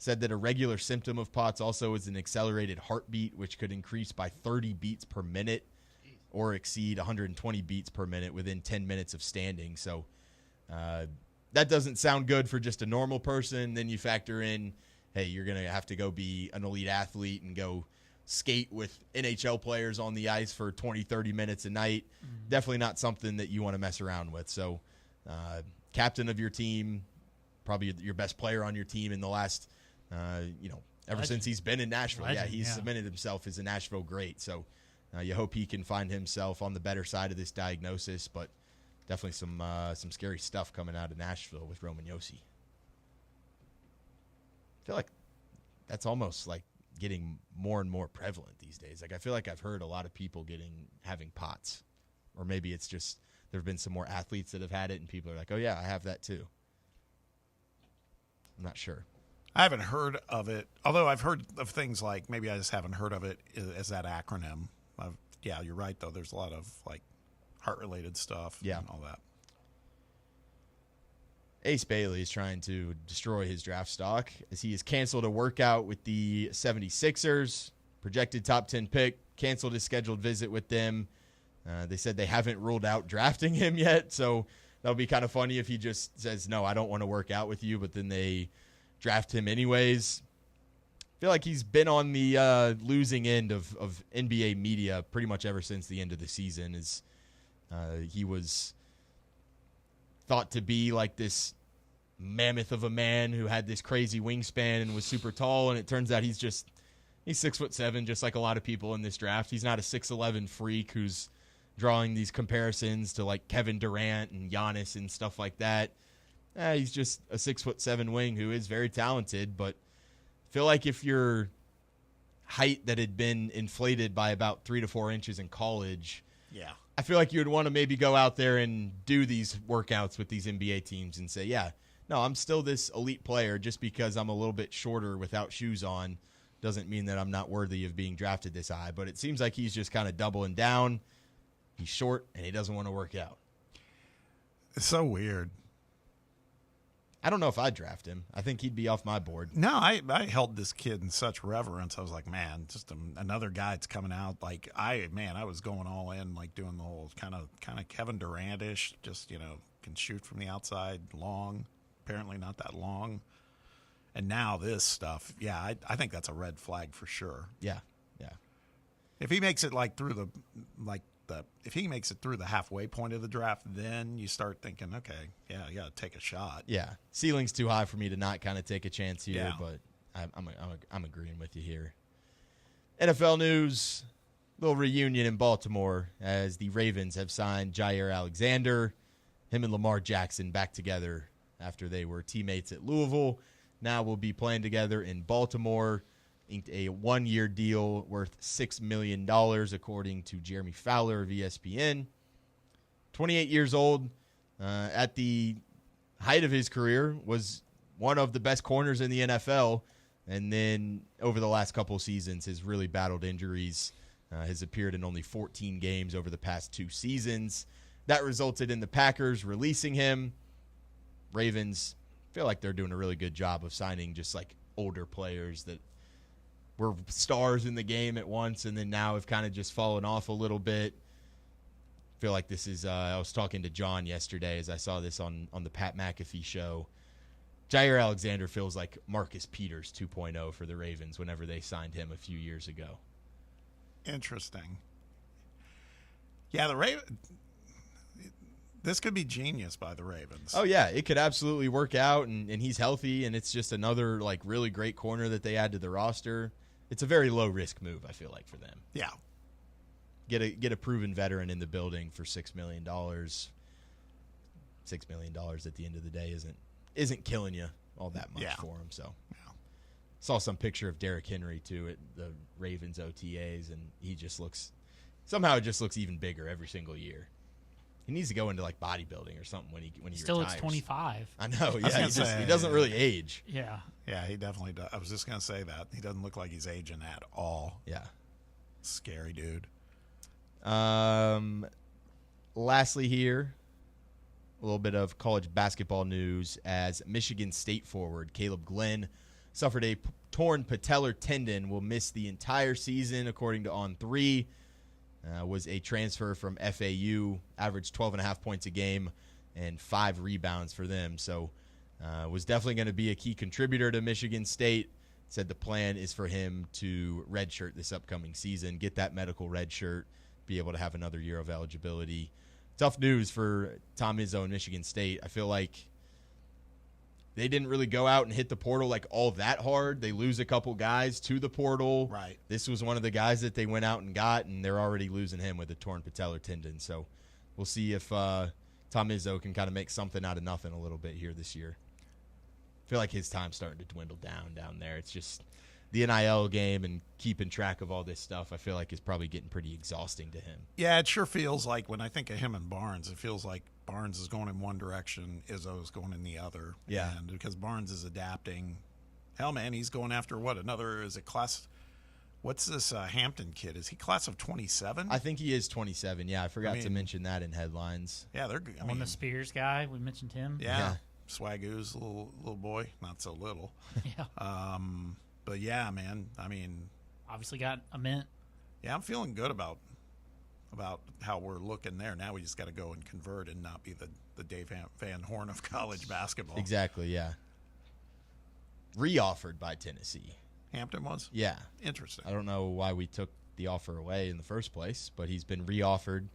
Said that a regular symptom of POTS also is an accelerated heartbeat, which could increase by 30 beats per minute or exceed 120 beats per minute within 10 minutes of standing. So that doesn't sound good for just a normal person. Then you factor in, hey, you're going to have to go be an elite athlete and go skate with NHL players on the ice for 20, 30 minutes a night. Definitely not something that you want to mess around with. So captain of your team, probably your best player on your team in the last, ever since he's been in Nashville. He's cemented himself as a Nashville great. So you hope he can find himself on the better side of this diagnosis, but definitely some scary stuff coming out of Nashville with Roman Josi. I feel like that's almost like getting more and more prevalent these days. Like I feel like I've heard a lot of people having POTS, or maybe it's just there have been some more athletes that have had it, and people are like, "Oh yeah, I have that too." I'm not sure. I haven't heard of it, although I've heard of things like, maybe I just haven't heard of it as that acronym. Yeah, you're right, though. There's a lot of like heart-related stuff and all that. Ace Bailey is trying to destroy his draft stock as he has canceled a workout with the 76ers. Projected top 10 pick, canceled his scheduled visit with them. They said they haven't ruled out drafting him yet, so that'll be kind of funny if he just says, no, I don't want to work out with you, but then they draft him anyways. I feel like he's been on the losing end of NBA media pretty much ever since the end of the season. He was thought to be like this mammoth of a man who had this crazy wingspan and was super tall, and it turns out he's 6'7", just like a lot of people in this draft. He's not a 6'11" freak who's drawing these comparisons to like Kevin Durant and Giannis and stuff like that. He's just a 6'7" wing who is very talented, but I feel like if your height that had been inflated by about 3 to 4 inches in college, I feel like you would want to maybe go out there and do these workouts with these NBA teams and say, no, I'm still this elite player. Just because I'm a little bit shorter without shoes on doesn't mean that I'm not worthy of being drafted this high. But it seems like he's just kind of doubling down. He's short, and he doesn't want to work out. It's so weird. I don't know if I'd draft him. I think he'd be off my board. No, I held this kid in such reverence. I was like, man, just another guy that's coming out. Like, I was going all in, like doing the whole kind of Kevin Durant-ish, just, can shoot from the outside long, apparently not that long. And now this stuff, I think that's a red flag for sure. Yeah. If he makes it if he makes it through the halfway point of the draft, then you start thinking, okay, you got to take a shot. Yeah, ceiling's too high for me to not kind of take a chance here, but I'm agreeing with you here. NFL news, little reunion in Baltimore as the Ravens have signed Jair Alexander, him and Lamar Jackson back together after they were teammates at Louisville. Now we'll be playing together in Baltimore. Inked a 1-year deal worth $6 million, according to Jeremy Fowler of ESPN. 28 years old, at the height of his career, was one of the best corners in the NFL, and then over the last couple of seasons has really battled injuries, has appeared in only 14 games over the past 2 seasons. That resulted in the Packers releasing him. Ravens feel like they're doing a really good job of signing just like older players that were stars in the game at once and then now have kind of just fallen off a little bit. Feel like this is I was talking to John yesterday as I saw this on the Pat McAfee show. Jair Alexander feels like Marcus Peters 2.0 for the Ravens whenever they signed him a few years ago. Interesting. Yeah, the Ravens. This could be genius by the Ravens. Oh, yeah. It could absolutely work out, and he's healthy, and it's just another like really great corner that they add to the roster. It's a very low-risk move, I feel like, for them. Yeah. Get a proven veteran in the building for $6 million. $6 million at the end of the day isn't killing you all that much for him. So, saw some picture of Derrick Henry, too, at the Ravens OTAs, and he just looks even bigger every single year. He needs to go into like bodybuilding or something when he still retires. looks 25. I know. Yeah, he doesn't really age. Yeah. Yeah, he definitely does. I was just gonna say that he doesn't look like he's aging at all. Yeah. Scary dude. Lastly, here, a little bit of college basketball news as Michigan State forward Caleb Glenn suffered a torn patellar tendon, will miss the entire season, according to On3. Was a transfer from FAU, averaged 12.5 points a game and 5 rebounds for them. So was definitely going to be a key contributor to Michigan State. Said the plan is for him to redshirt this upcoming season, get that medical redshirt, be able to have another year of eligibility. Tough news for Tom Izzo and Michigan State. I feel like they didn't really go out and hit the portal like all that hard. They lose a couple guys to the portal. Right. This was one of the guys that they went out and got, and they're already losing him with a torn patellar tendon. So we'll see if Tom Izzo can kind of make something out of nothing a little bit here this year. I feel like his time's starting to dwindle down there. It's just the NIL game and keeping track of all this stuff, I feel like is probably getting pretty exhausting to him. Yeah, it sure feels like when I think of him and Barnes, it feels like Barnes is going in one direction, Izzo's going in the other. Yeah. And because Barnes is adapting. Hell, man, he's going after class? What's this Hampton kid? Is he class of 27? I think he is 27. Yeah, I forgot to mention that in headlines. Yeah, the Spears guy, we mentioned him. Yeah. Swagoo's little boy, not so little. Yeah. But yeah, man, I mean, obviously got a mint. Yeah, I'm feeling good about how we're looking there. Now we just got to go and convert and not be the Dave Van Horn of college basketball. Exactly, yeah. Reoffered by Tennessee. Hampton was? Yeah. Interesting. I don't know why we took the offer away in the first place, but he's been reoffered,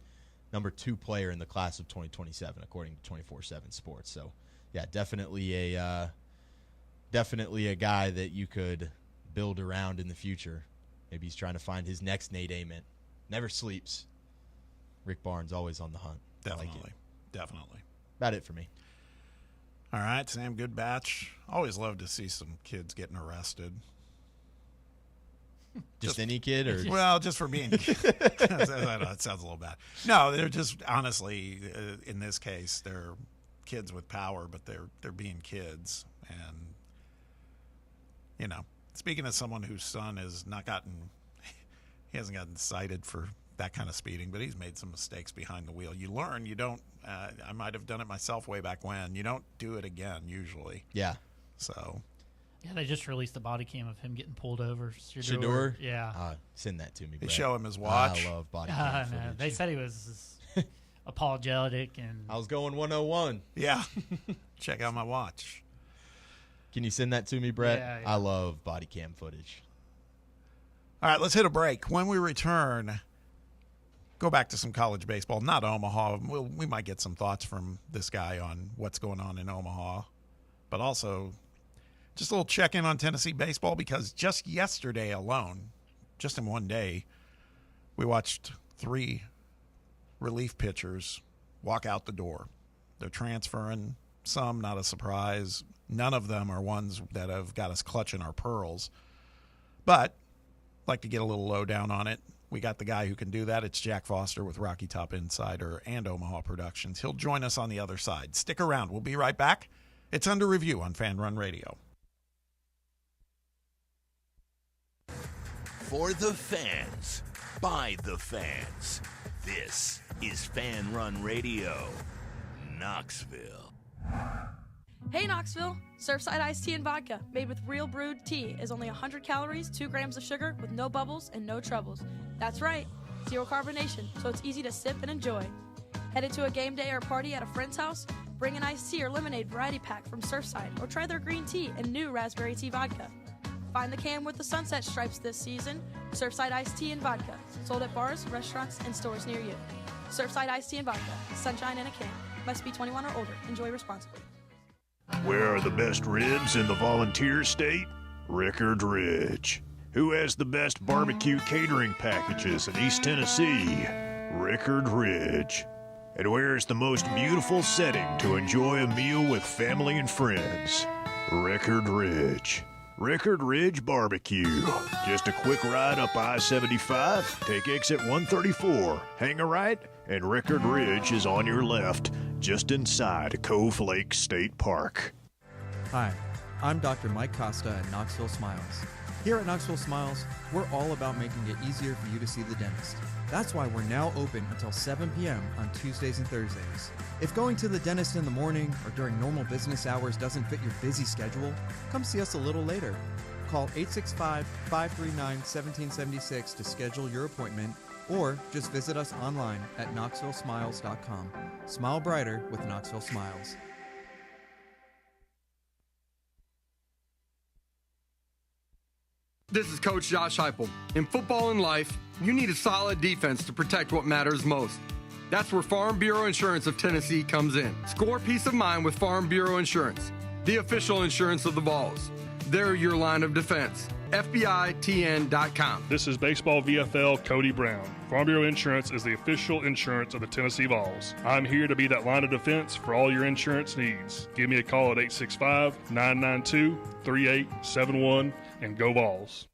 number 2 player in the class of 2027, according to 24/7 Sports. So, yeah, definitely a guy that you could build around in the future. Maybe he's trying to find his next Nate Ament. Never sleeps. Rick Barnes always on the hunt. Definitely. Definitely. About it for me. All right, Sam, good batch. Always love to see some kids getting arrested. Just any kid? Or Well, just for being I know, it sounds a little bad. No, they're just, honestly, in this case, they're kids with power, but they're being kids. And, you know, speaking as someone whose son has he hasn't gotten cited for that kind of speeding, but he's made some mistakes behind the wheel. You learn. You don't. I might have done it myself way back when. You don't do it again usually. Yeah. So. Yeah, they just released the body cam of him getting pulled over. Shedeur? Yeah. Send that to me, They Brett. show him his watch. I love body cam No, footage. they said he was apologetic and I was going 101. Yeah. Check out my watch. Can you send that to me, Brett? Yeah. I love body cam footage. All right, let's hit a break. When we return, go back to some college baseball. Not Omaha. We might get some thoughts from this guy on what's going on in Omaha, but also just a little check-in on Tennessee baseball, because just yesterday alone, just in one day, we watched 3 relief pitchers walk out the door. They're transferring. Some, not a surprise. None of them are ones that have got us clutching our pearls. But like to get a little lowdown on it. We got the guy who can do that. It's Jack Foster with Rocky Top Insider and Omaha Productions. He'll join us on the other side. Stick around. We'll be right back. It's Under Review on Fan Run Radio. For the fans, by the fans. This is Fan Run Radio, Knoxville. Hey Knoxville! Surfside iced tea and vodka, made with real brewed tea, is only 100 calories, 2 grams of sugar, with no bubbles and no troubles. That's right, 0 carbonation, so it's easy to sip and enjoy. Headed to a game day or party at a friend's house? Bring an iced tea or lemonade variety pack from Surfside, or try their green tea and new raspberry tea vodka. Find the can with the sunset stripes this season. Surfside iced tea and vodka, sold at bars, restaurants, and stores near you. Surfside iced tea and vodka, sunshine in a can. Must be 21 or older. Enjoy responsibly. Where are the best ribs in the Volunteer State? Rickard Ridge. Who has the best barbecue catering packages in East Tennessee? Rickard Ridge. And where is the most beautiful setting to enjoy a meal with family and friends? Rickard Ridge. Rickard Ridge Barbecue. Just a quick ride up I-75, take exit 134, hang a right, and Rickard Ridge is on your left, just inside Cove Lake State Park. Hi, I'm Dr. Mike Costa at Knoxville Smiles. Here at Knoxville Smiles, we're all about making it easier for you to see the dentist. That's why we're now open until 7 p.m. on Tuesdays and Thursdays. If going to the dentist in the morning or during normal business hours doesn't fit your busy schedule, come see us a little later. Call 865-539-1776 to schedule your appointment, or just visit us online at knoxvillesmiles.com. Smile brighter with Knoxville Smiles. This is Coach Josh Heupel. In football and life, you need a solid defense to protect what matters most. That's where Farm Bureau Insurance of Tennessee comes in. Score peace of mind with Farm Bureau Insurance, the official insurance of the Vols. They're your line of defense. FBITN.com. This is Baseball VFL Cody Brown. Farm Bureau Insurance is the official insurance of the Tennessee Vols. I'm here to be that line of defense for all your insurance needs. Give me a call at 865-992-3871 and go Vols.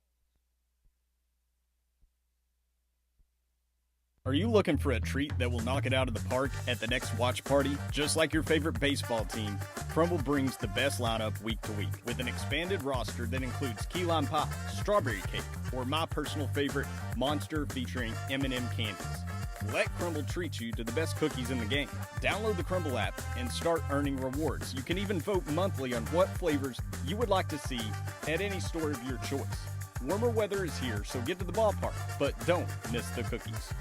Are you looking for a treat that will knock it out of the park at the next watch party? Just like your favorite baseball team, Crumble brings the best lineup week to week with an expanded roster that includes key lime pie, strawberry cake, or my personal favorite, Monster featuring M&M candies. Let Crumble treat you to the best cookies in the game. Download the Crumble app and start earning rewards. You can even vote monthly on what flavors you would like to see at any store of your choice. Warmer weather is here, so get to the ballpark, but don't miss the cookies.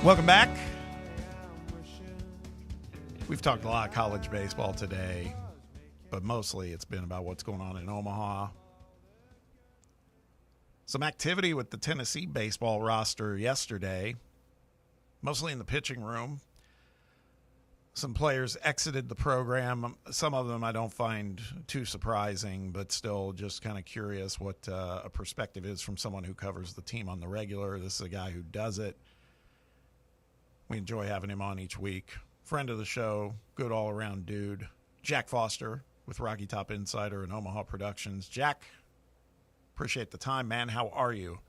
Welcome back. We've talked a lot of college baseball today, but mostly it's been about what's going on in Omaha. Some activity with the Tennessee baseball roster yesterday, mostly in the pitching room. Some players exited the program. Some of them I don't find too surprising, but still just kind of curious what a perspective is from someone who covers the team on the regular. This is a guy who does it. We enjoy having him on each week. Friend of the show, good all-around dude, Jack Foster with Rocky Top Insider and Omaha Productions. Jack, appreciate the time, man. How are you?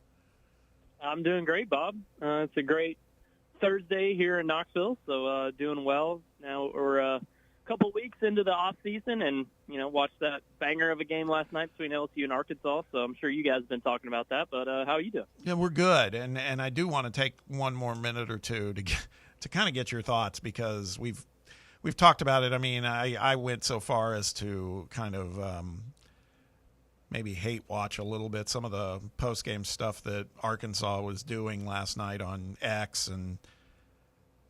I'm doing great, Bob. It's a great Thursday here in Knoxville, so doing well. Now we're a couple weeks into the off season, and watched that banger of a game last night between LSU and Arkansas. So I'm sure you guys have been talking about that. But how are you doing? Yeah, we're good, and I do want to take one more minute or two to kind of get your thoughts, because we've talked about it. I mean, I went so far as to kind of maybe hate watch a little bit some of the post game stuff that Arkansas was doing last night on X, and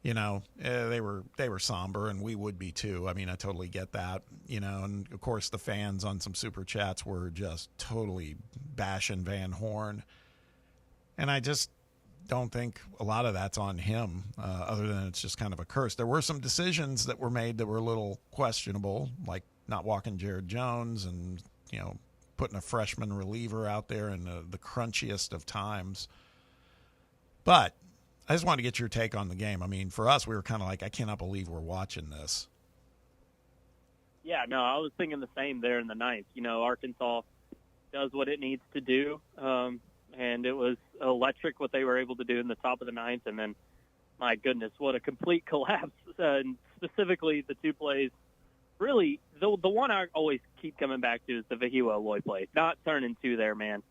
they were somber, and we would be too. I mean, I totally get that, and of course the fans on some super chats were just totally bashing Van Horn, and I just don't think a lot of that's on him, other than it's just kind of a curse. There were some decisions that were made that were a little questionable, like not walking Jared Jones and putting a freshman reliever out there in the crunchiest of times. But I just wanted to get your take on the game. I mean, for us, we were kind of like, I cannot believe we're watching this. Yeah, no, I was thinking the same there in the ninth. Arkansas does what it needs to do, and it was electric what they were able to do in the top of the ninth. And then, my goodness, what a complete collapse. And specifically, the two plays. Really, the one I always keep coming back to is the Vahihua Aloy play. Not turning two there, man.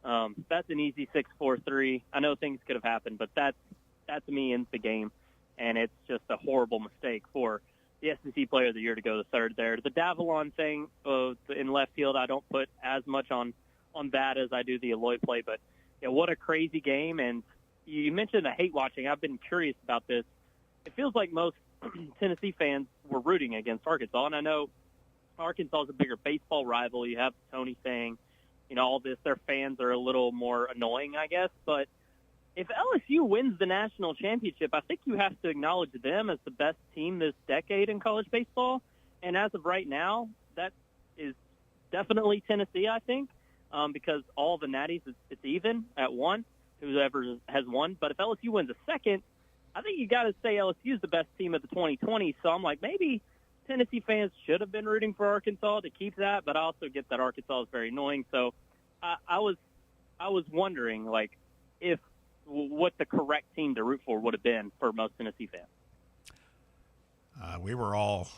That's an easy 6-4-3. I know things could have happened, but that to me ends the game, and it's just a horrible mistake for the SEC Player of the Year to go to third there. The Davalon thing in left field, I don't put as much on that as I do the Aloy play, but what a crazy game. And you mentioned the hate watching. I've been curious about this. It feels like most Tennessee fans were rooting against Arkansas, and I know Arkansas is a bigger baseball rival. You have Tony saying, all this, their fans are a little more annoying, I guess. But if LSU wins the national championship, I think you have to acknowledge them as the best team this decade in college baseball. And as of right now, that is definitely Tennessee, I think, because all the natties, it's even at one, whoever has won. But if LSU wins a second, I think you got to say LSU is the best team of the 2020. So I'm like, maybe Tennessee fans should have been rooting for Arkansas to keep that, but I also get that Arkansas is very annoying. So I was wondering, like, if what the correct team to root for would have been for most Tennessee fans. We were all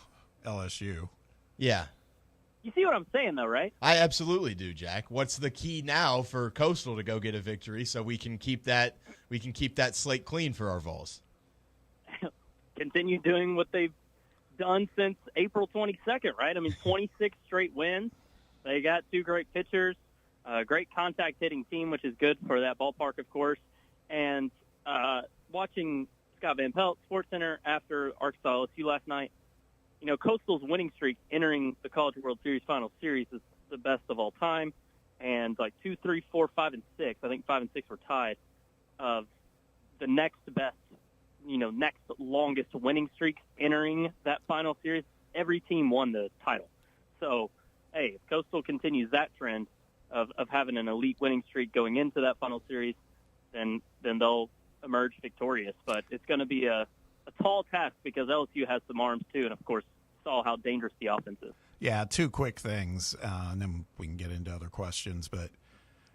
LSU. Yeah. You see what I'm saying, though, right? I absolutely do, Jack. What's the key now for Coastal to go get a victory so we can keep that slate clean for our Vols? Continue doing what they've done since April 22nd, right? I mean, 26 straight wins. They got two great pitchers, a great contact hitting team, which is good for that ballpark, of course. And watching Scott Van Pelt, SportsCenter, after Arkansas LSU last night, you know, Coastal's winning streak entering the College World Series Final Series is the best of all time. And like 2, 3, 4, 5, and 6, I think 5 and 6 were tied, of the next best, you know, next longest winning streak entering that final series. Every team won the title. So, hey, if Coastal continues that trend of having an elite winning streak going into that final series, then they'll emerge victorious. But it's going to be a tall task because LSU has some arms too, and of course saw how dangerous the offense is. Yeah, two quick things, and then we can get into other questions. But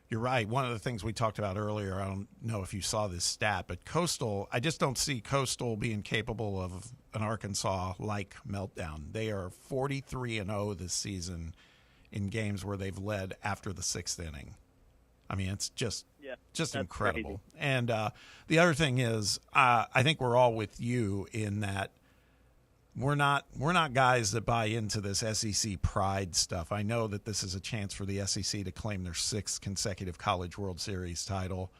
you're right. One of the things we talked about earlier, I don't know if you saw this stat, but Coastal, I just don't see Coastal being capable of an Arkansas-like meltdown. They are 43-0 this season in games where they've led after the sixth inning. I mean, it's just incredible. Crazy. And the other thing is, I think we're all with you in that we're not guys that buy into this SEC pride stuff. I know that this is a chance for the SEC to claim their 6th consecutive College World Series title.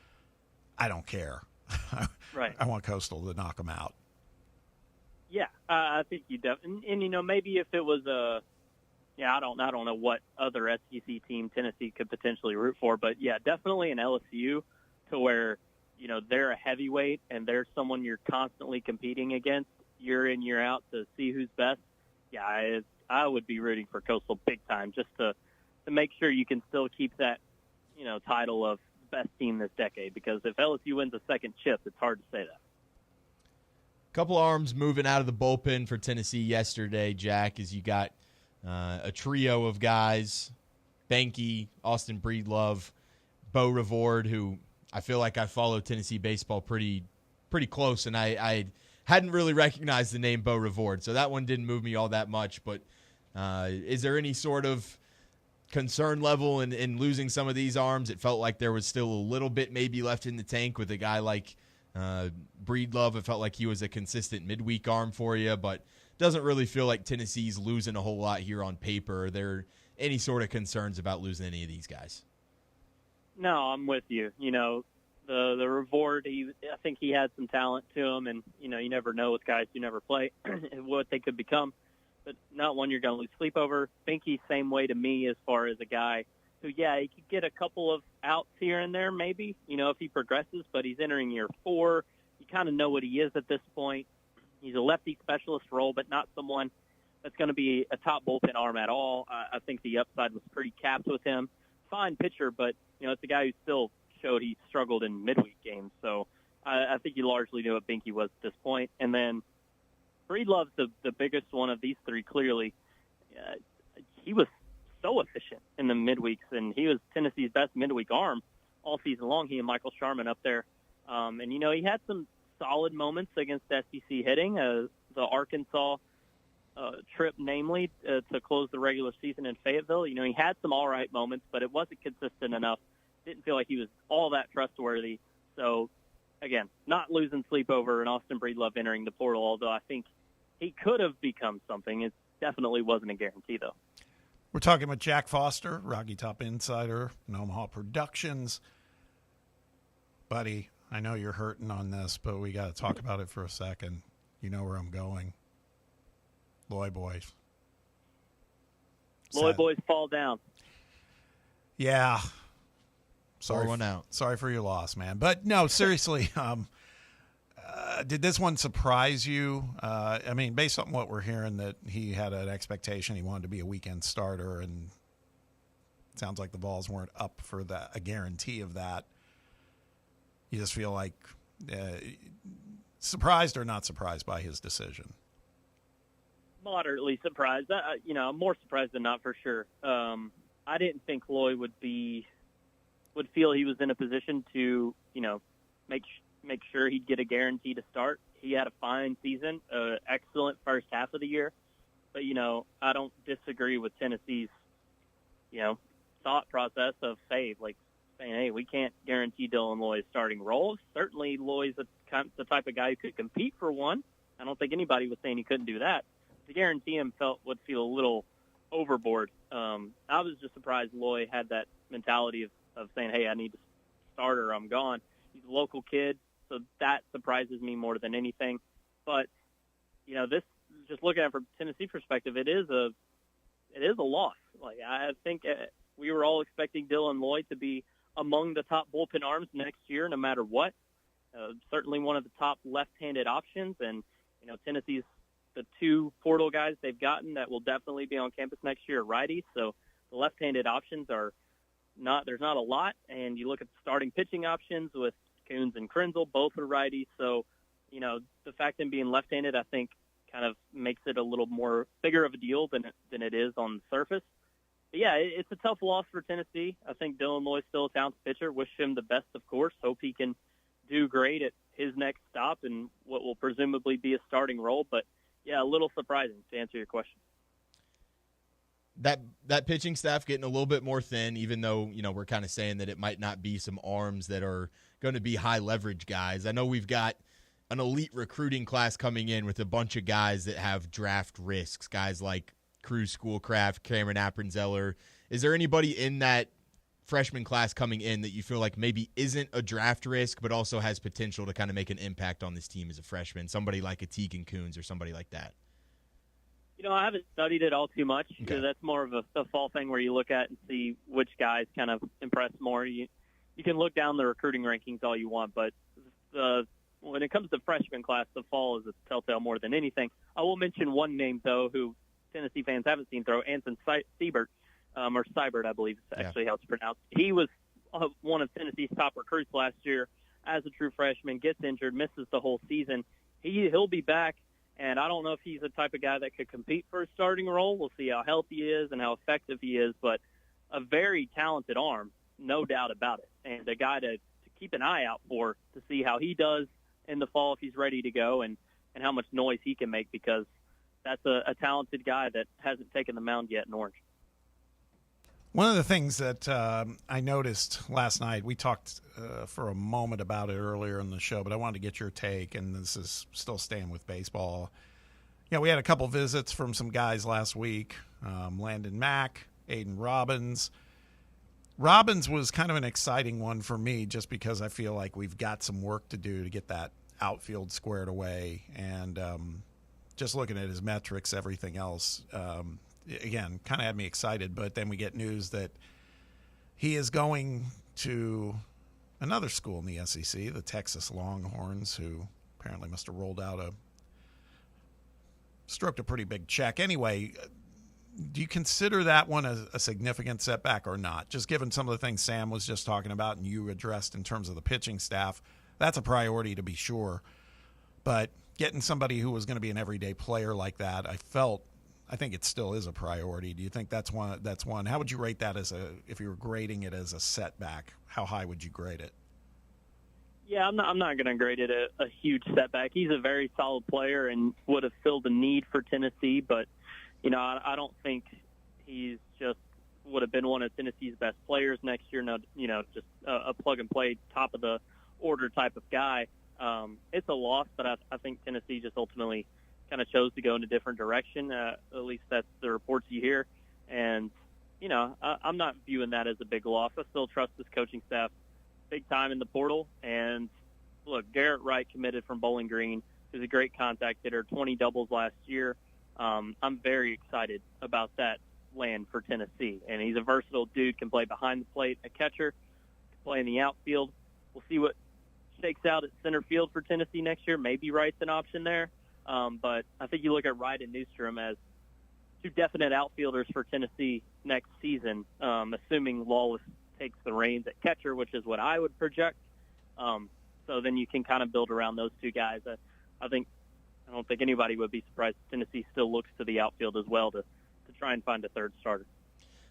I don't care. Right. I want Coastal to knock them out. Yeah, I think you definitely. And you know, maybe if it was I don't know what other SEC team Tennessee could potentially root for, but yeah, definitely an LSU to where, you know, they're a heavyweight and they're someone you're constantly competing against year in, year out to see who's best. Yeah, I would be rooting for Coastal big time just to make sure you can still keep that, you know, title of best team this decade, because if LSU wins a second chip, it's hard to say that. Couple arms moving out of the bullpen for Tennessee yesterday, Jack, as you got a trio of guys, Banky, Austin Breedlove, Bo Revord, who I feel like I follow Tennessee baseball pretty close, and I hadn't really recognized the name Bo Revord, so that one didn't move me all that much. But is there any sort of concern level in losing some of these arms? It felt like there was still a little bit maybe left in the tank with a guy like Breedlove. It felt like he was a consistent midweek arm for you, but doesn't really feel like Tennessee's losing a whole lot here on paper. Are there any sort of concerns about losing any of these guys? No, I'm with you. You know, the Revord, I think he had some talent to him, and, you know, you never know with guys who never play what they could become, but not one you're going to lose sleep over. Binky, same way to me as far as a guy who, yeah, he could get a couple of outs here and there maybe, you know, if he progresses, but he's entering year 4. You kind of know what he is at this point. He's a lefty specialist role, but not someone that's going to be a top bullpen arm at all. I think the upside was pretty capped with him. Fine pitcher, but, you know, it's a guy who still showed he struggled in midweek games. So I think you largely knew what Binky was at this point. And then Breedlove's the biggest one of these three, clearly. He was so efficient in the midweeks, and he was Tennessee's best midweek arm all season long, he and Michael Sharman up there. And, you know, he had some solid moments against SEC hitting, the Arkansas trip, namely, to close the regular season in Fayetteville. You know, he had some all right moments, but it wasn't consistent enough. Didn't feel like he was all that trustworthy. So, again, not losing sleep over an Austin Breedlove entering the portal, although I think he could have become something. It definitely wasn't a guarantee, though. We're talking with Jack Foster, Rocky Top Insider, and Omaha Productions. Buddy, I know you're hurting on this, but we got to talk about it for a second. You know where I'm going. Loy boys. Loy boys fall down. Yeah. Sorry, one out. Sorry for your loss, man. But no, seriously, did this one surprise you? I mean, based on what we're hearing, that he had an expectation he wanted to be a weekend starter, and it sounds like the Vols weren't up for a guarantee of that. You just feel like Surprised or not surprised by his decision? Moderately surprised. I'm more surprised than not for sure. I didn't think Loy would feel he was in a position to, make sure he'd get a guarantee to start. He had a fine season, excellent first half of the year. But, I don't disagree with Tennessee's, thought process of saying, hey, we can't guarantee Dylan Loy's starting role. Certainly Loy's the type of guy who could compete for one. I don't think anybody was saying he couldn't do that. To guarantee him would feel a little overboard. I was just surprised Loy had that mentality of saying, hey, I need to start or I'm gone. He's a local kid, so that surprises me more than anything. But, this, just looking at it from Tennessee perspective, it is a loss. I think we were all expecting Dylan Loy to be among the top bullpen arms next year, no matter what. Certainly one of the top left-handed options, and Tennessee's the two portal guys they've gotten that will definitely be on campus next year are righties. So the left-handed options there's not a lot. And you look at the starting pitching options with Coons and Krenzel, both are righties. So, the fact of being left-handed, I think, kind of makes it a little more bigger of a deal than it is on the surface. But yeah, it's a tough loss for Tennessee. I think Dylan Loy's still a talented pitcher. Wish him the best, of course. Hope he can do great at his next stop and what will presumably be a starting role. But yeah, a little surprising to answer your question. That pitching staff getting a little bit more thin, even though, we're kind of saying that it might not be some arms that are going to be high leverage guys. I know we've got an elite recruiting class coming in with a bunch of guys that have draft risks, guys like Cruz Schoolcraft, Cameron Appenzeller. Is there anybody in that freshman class coming in that you feel like maybe isn't a draft risk but also has potential to kind of make an impact on this team as a freshman, somebody like a Tegan Coons or somebody like that? I haven't studied it all too much. Okay. That's more of a fall thing where you look at and see which guys kind of impress more. You can look down the recruiting rankings all you want, but when it comes to freshman class, the fall is a telltale more than anything. I will mention one name, though, who Tennessee fans haven't seen throw, Anson Seibert, or Seibert, I believe is actually how it's pronounced. He was one of Tennessee's top recruits last year as a true freshman, gets injured, misses the whole season. He'll be back, and I don't know if he's the type of guy that could compete for a starting role. We'll see how healthy he is and how effective he is, but a very talented arm, no doubt about it, and a guy to keep an eye out for to see how he does in the fall if he's ready to go and how much noise he can make, because that's a talented guy that hasn't taken the mound yet in Orange. One of the things that I noticed last night, we talked for a moment about it earlier in the show, but I wanted to get your take, and this is still staying with baseball. We had a couple visits from some guys last week, Landon Mack, Aiden Robbins. Robbins was kind of an exciting one for me just because I feel like we've got some work to do to get that outfield squared away. And just looking at his metrics, everything else, again, kind of had me excited. But then we get news that he is going to another school in the SEC, the Texas Longhorns, who apparently must have stroked a pretty big check. Anyway, do you consider that one a significant setback or not? Just given some of the things Sam was just talking about and you addressed in terms of the pitching staff, that's a priority to be sure. But getting somebody who was going to be an everyday player like that, I think it still is a priority. Do you think that's one? How would you rate that if you were grading it as a setback? How high would you grade it? Yeah, I'm not going to grade it a huge setback. He's a very solid player and would have filled a need for Tennessee, but I don't think he's just would have been one of Tennessee's best players next year. No, just a plug-and-play, top-of-the-order type of guy. It's a loss, but I think Tennessee just ultimately kind of chose to go in a different direction. At least that's the reports you hear. And, I'm not viewing that as a big loss. I still trust this coaching staff big time in the portal. And, look, Garrett Wright committed from Bowling Green. He's a great contact hitter, 20 doubles last year. I'm very excited about that land for Tennessee. And he's a versatile dude, can play behind the plate, a catcher, can play in the outfield. We'll see what shakes out at center field for Tennessee next year. Maybe Wright's an option there. But I think you look at Wright and Newstrom as two definite outfielders for Tennessee next season, assuming Lawless takes the reins at catcher, which is what I would project. So then you can kind of build around those two guys. I don't think anybody would be surprised if Tennessee still looks to the outfield as well to try and find a third starter.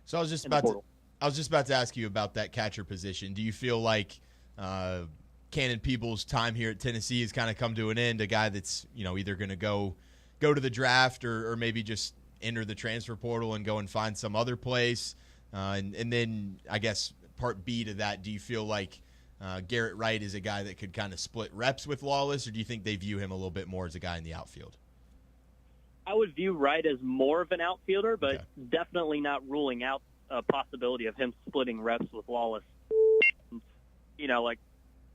So I was just about to ask you about that catcher position. Do you feel like Cannon Peoples' time here at Tennessee has kind of come to an end? A guy that's either going to go to the draft or maybe just enter the transfer portal and go and find some other place. And then I guess part B to that, do you feel like Garrett Wright is a guy that could kind of split reps with Lawless, or do you think they view him a little bit more as a guy in the outfield? I would view Wright as more of an outfielder, but definitely not ruling out a possibility of him splitting reps with Lawless. Like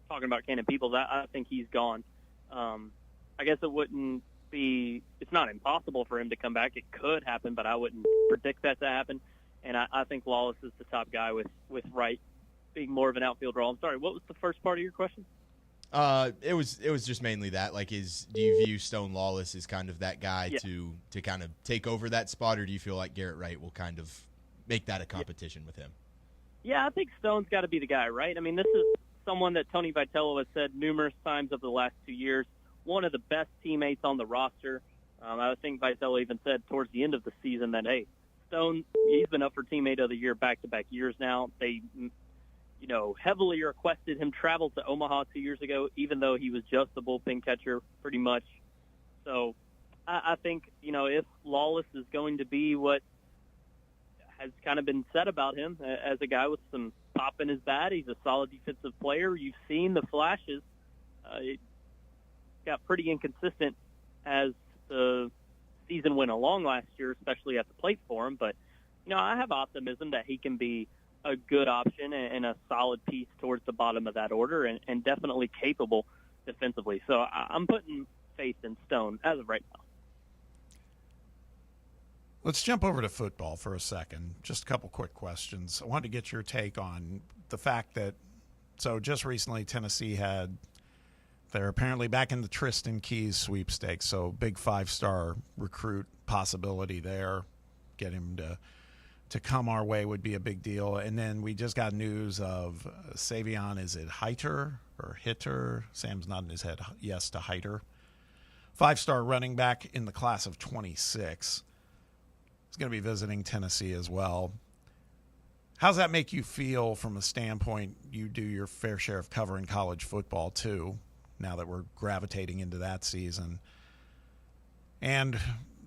talking about Cannon Peoples, I think he's gone. I guess it's not impossible for him to come back. It could happen, but I wouldn't predict that to happen. And I think Lawless is the top guy with Wright being more of an outfield role. I'm sorry, what was the first part of your question? It was just mainly that. Like, do you view Stone Lawless as kind of that guy to kind of take over that spot, or do you feel like Garrett Wright will kind of make that a competition with him? Yeah, I think Stone's got to be the guy, right? I mean, this is someone that Tony Vitello has said numerous times over the last 2 years, one of the best teammates on the roster. I think Vitello even said towards the end of the season that, hey, Stone, he's been up for teammate of the year back-to-back years now. They heavily requested him travel to Omaha 2 years ago, even though he was just a bullpen catcher pretty much. So I think, if Lawless is going to be what has kind of been said about him as a guy with some pop in his bat, he's a solid defensive player. You've seen the flashes. It got pretty inconsistent as the season went along last year, especially at the plate for him. But, I have optimism that he can be a good option and a solid piece towards the bottom of that order and definitely capable defensively. So I'm putting faith in Stone as of right now. Let's jump over to football for a second. Just a couple quick questions. I wanted to get your take on the fact that, just recently Tennessee they're apparently back in the Tristan Keys sweepstakes, so big 5-star recruit possibility there. Get him to come our way would be a big deal. And then we just got news of Savion, is it Hitter or Hitter? Sam's nodding his head yes to Hitter. 5-star running back in the class of 26. He's going to be visiting Tennessee as well. How's that make you feel from a standpoint, you do your fair share of covering college football too, now that we're gravitating into that season? And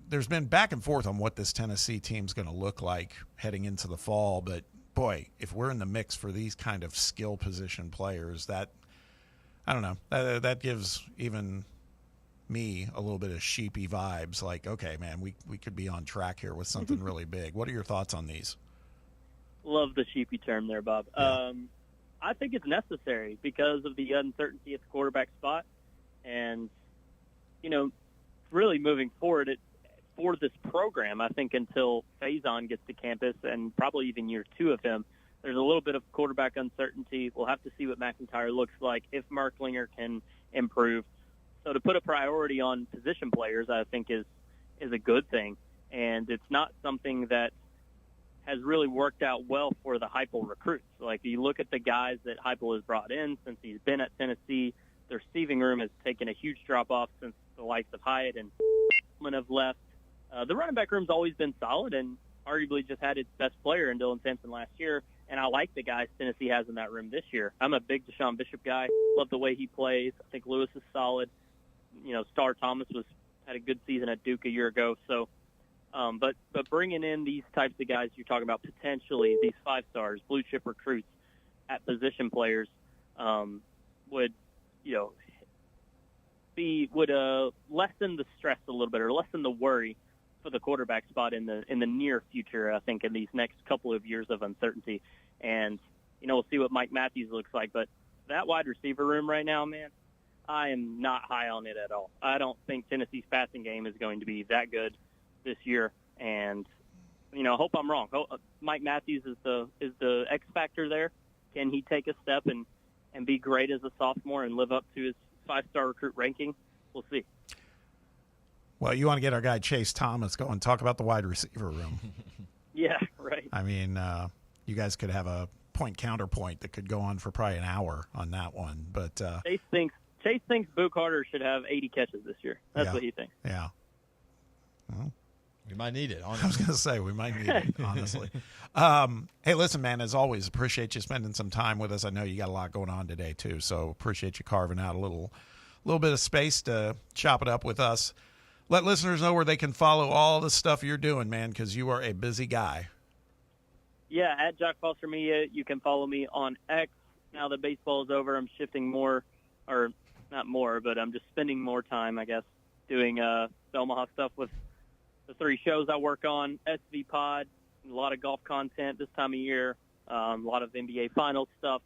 there's been back and forth on what this Tennessee team's going to look like heading into the fall. But, boy, if we're in the mix for these kind of skill position players, that gives even me a little bit of sheepy vibes. Like, okay, man, we could be on track here with something really big. What are your thoughts on these? Love the sheepy term there, Bob. Yeah. I think it's necessary because of the uncertainty at the quarterback spot. And, really moving forward, for this program, I think until Faison gets to campus and probably even year 2 of him, there's a little bit of quarterback uncertainty. We'll have to see what McIntyre looks like, if Merklinger can improve. So to put a priority on position players, I think is a good thing. And it's not something that has really worked out well for the Heupel recruits. Like, you look at the guys that Heupel has brought in since he's been at Tennessee, their receiving room has taken a huge drop-off since the likes of Hyatt and have left. The running back room's always been solid and arguably just had its best player in Dylan Sampson last year, and I like the guys Tennessee has in that room this year. I'm a big Deshaun Bishop guy. Love the way he plays. I think Lewis is solid. Star Thomas had a good season at Duke a year ago. So, but bringing in these types of guys you're talking about, potentially these 5-stars, blue chip recruits at position players, would lessen the stress a little bit, or lessen the worry for the quarterback spot in the near future. I think in these next couple of years of uncertainty, and we'll see what Mike Matthews looks like. But that wide receiver room right now, man, I am not high on it at all. I don't think Tennessee's passing game is going to be that good this year, and hope I'm wrong. Mike Matthews is the X factor there. Can he take a step and be great as a sophomore and live up to his 5-star recruit ranking? We'll see. Well, you want to get our guy Chase Thomas going. Talk about the wide receiver room. Yeah, right. I mean, you guys could have a point counterpoint that could go on for probably an hour on that one. But Chase thinks Boo Carter should have 80 catches this year. That's Yeah. what he thinks. Yeah. Well, we might need it, honestly. I was going to say, we might need it, honestly. Hey, listen, man, as always, appreciate you spending some time with us. I know you got a lot going on today, too, so appreciate you carving out a little bit of space to chop it up with us. Let listeners know where they can follow all the stuff you're doing, man, because you are a busy guy. Yeah, at Jock Foster Media, you can follow me on X. Now that baseball is over, I'm shifting more, or not more, but I'm just spending more time, I guess, doing the Omaha stuff with the 3 shows I work on, SV Pod, a lot of golf content this time of year, a lot of NBA Finals stuff,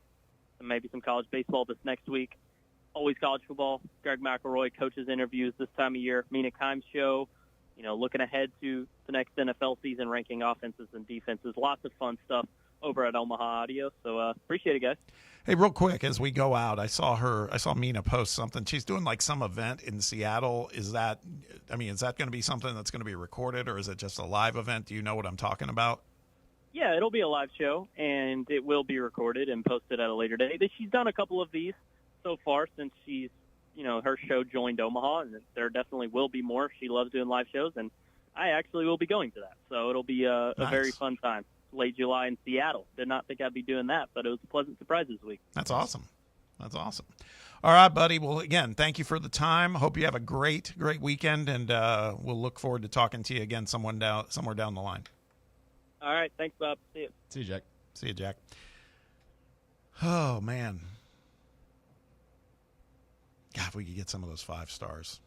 and maybe some college baseball this next week. Always college football. Greg McElroy coaches interviews this time of year. Mina Kimes show, looking ahead to the next NFL season, ranking offenses and defenses. Lots of fun stuff over at Omaha Audio. So appreciate it, guys. Hey, real quick, as we go out, I saw Mina post something. She's doing like some event in Seattle. Is that going to be something that's going to be recorded, or is it just a live event? Do you know what I'm talking about? Yeah, it'll be a live show, and it will be recorded and posted at a later date. She's done a couple of these so far since she's, her show joined Omaha, and there definitely will be more. She loves doing live shows, and I actually will be going to that. So it'll be a very fun time. Late July in Seattle. Did not think I'd be doing that, but it was a pleasant surprise this week. That's awesome. All right, buddy. Well, again, thank you for the time. Hope you have a great weekend, and we'll look forward to talking to you again somewhere down the line. All right. Thanks, Bob. See you. See you, Jack. See you, Jack. Oh, man. God, if we could get some of those 5 stars.